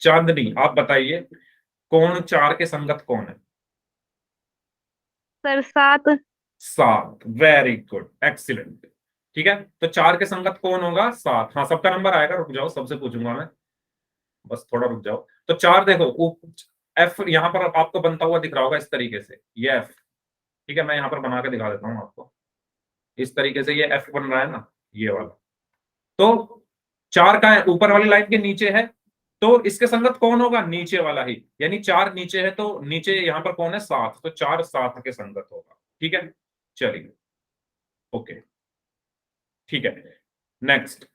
चांदनी, आप बताइए कौन 4 के संगत कौन है? सर 7। 7, very good, excellent. ठीक है, तो 4 के संगत कौन होगा? 7। हाँ, सबका नंबर आएगा, रुक जाओ, सबसे पूछूंगा मैं, बस थोड़ा रुक जाओ। तो 4 देखो, एफ यहां पर आपको बनता हुआ दिख रहा होगा इस तरीके से, ये एफ, ठीक है, मैं यहां पर बना के दिखा देता हूं आपको। इस तरीके से ये एफ बन रहा है ना, ये वाला। तो 4 का है, ऊपर वाली लाइन के नीचे है, तो इसके संगत कौन होगा? नीचे वाला ही, यानी 4 नीचे है, तो नीचे यहां पर कौन है? 7, तो 4 7 के संगत होगा। ठीक है, चलिए, ओके, ठीक है। नेक्स्ट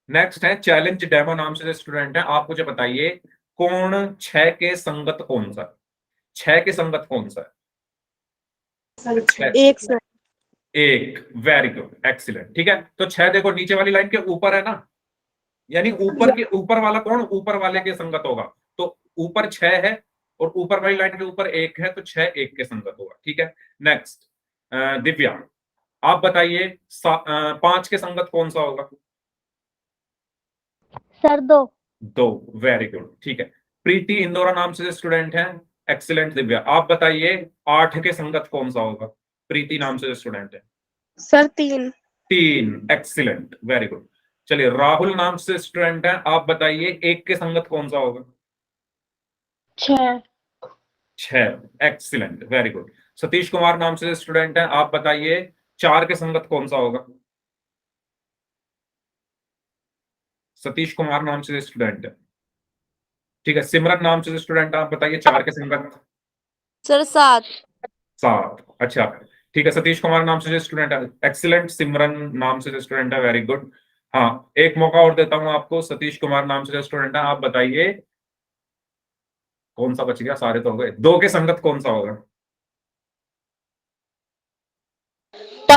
नेक्स्ट है चैलेंज डेमो नाम से स्टूडेंट है, आप मुझे बताइए कौन 6 के संगत कौन सा है? 6 के संगत कौन सा है? एक सर। 1, very good, excellent. ठीक है, तो 6 देखो नीचे वाली लाइन के ऊपर है ना, यानी ऊपर के ऊपर वाला कौन? ऊपर वाले के संगत होगा। तो ऊपर 6 है और ऊपर वाली लाइन के ऊपर 1 है, तो 6 1 के संगत होगा। ठीक है, नेक्स्ट दिव्या, आप बताइए 5 के संगत कौन सा होगा? सर 2। 2, वेरी गुड, ठीक है। प्रीति इंदौरा नाम से स्टूडेंट है, एक्सीलेंट। दिव्या, आप बताइए 8 के संगत कौन सा होगा? प्रीति नाम से स्टूडेंट है, सर 3। 3, excellent, very good. चलिए, राहुल नाम से स्टूडेंट है, आप बताइए 1 के संगत कौन सा होगा? 6। 6, excellent, very good. Satish Kumar नाम से स्टूडेंट है, आप बताइए 4 के संगत कौन सा होगा? सतीश कुमार नाम से स्टूडेंट है, ठीक है। सिमरन नाम से स्टूडेंट है, आप बताइए 4 के संगत? सर 7। 7, अच्छा, ठीक है। सतीश कुमार नाम से स्टूडेंट है, एक्सीलेंट। सिमरन नाम से स्टूडेंट है, वेरी गुड। हाँ, एक मौका और देता हूं आपको, सतीश कुमार नाम से स्टूडेंट है, आप बताइए कौन सा बच गया? सारे तो हो गए। 2 के संगत कौन सा होगा?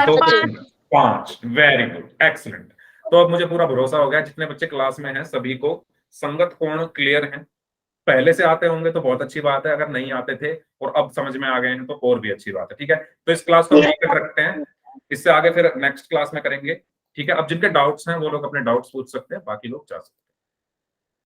2 के संगत 5, वेरी गुड, एक्सीलेंट। तो अब मुझे पूरा भरोसा हो गया, जितने बच्चे क्लास में हैं सभी को संगत कोण क्लियर है। पहले से आते होंगे तो बहुत अच्छी बात है, अगर नहीं आते थे और अब समझ में आ गए हैं तो और भी अच्छी बात है। ठीक है, तो इस क्लास को हम यहीं तक रखते हैं, इससे आगे फिर नेक्स्ट क्लास में करेंगे। ठीक है, अब जिनके डाउट्स हैं वो लोग अपने डाउट्स पूछ सकते हैं, बाकी लोग जा सकते हैं।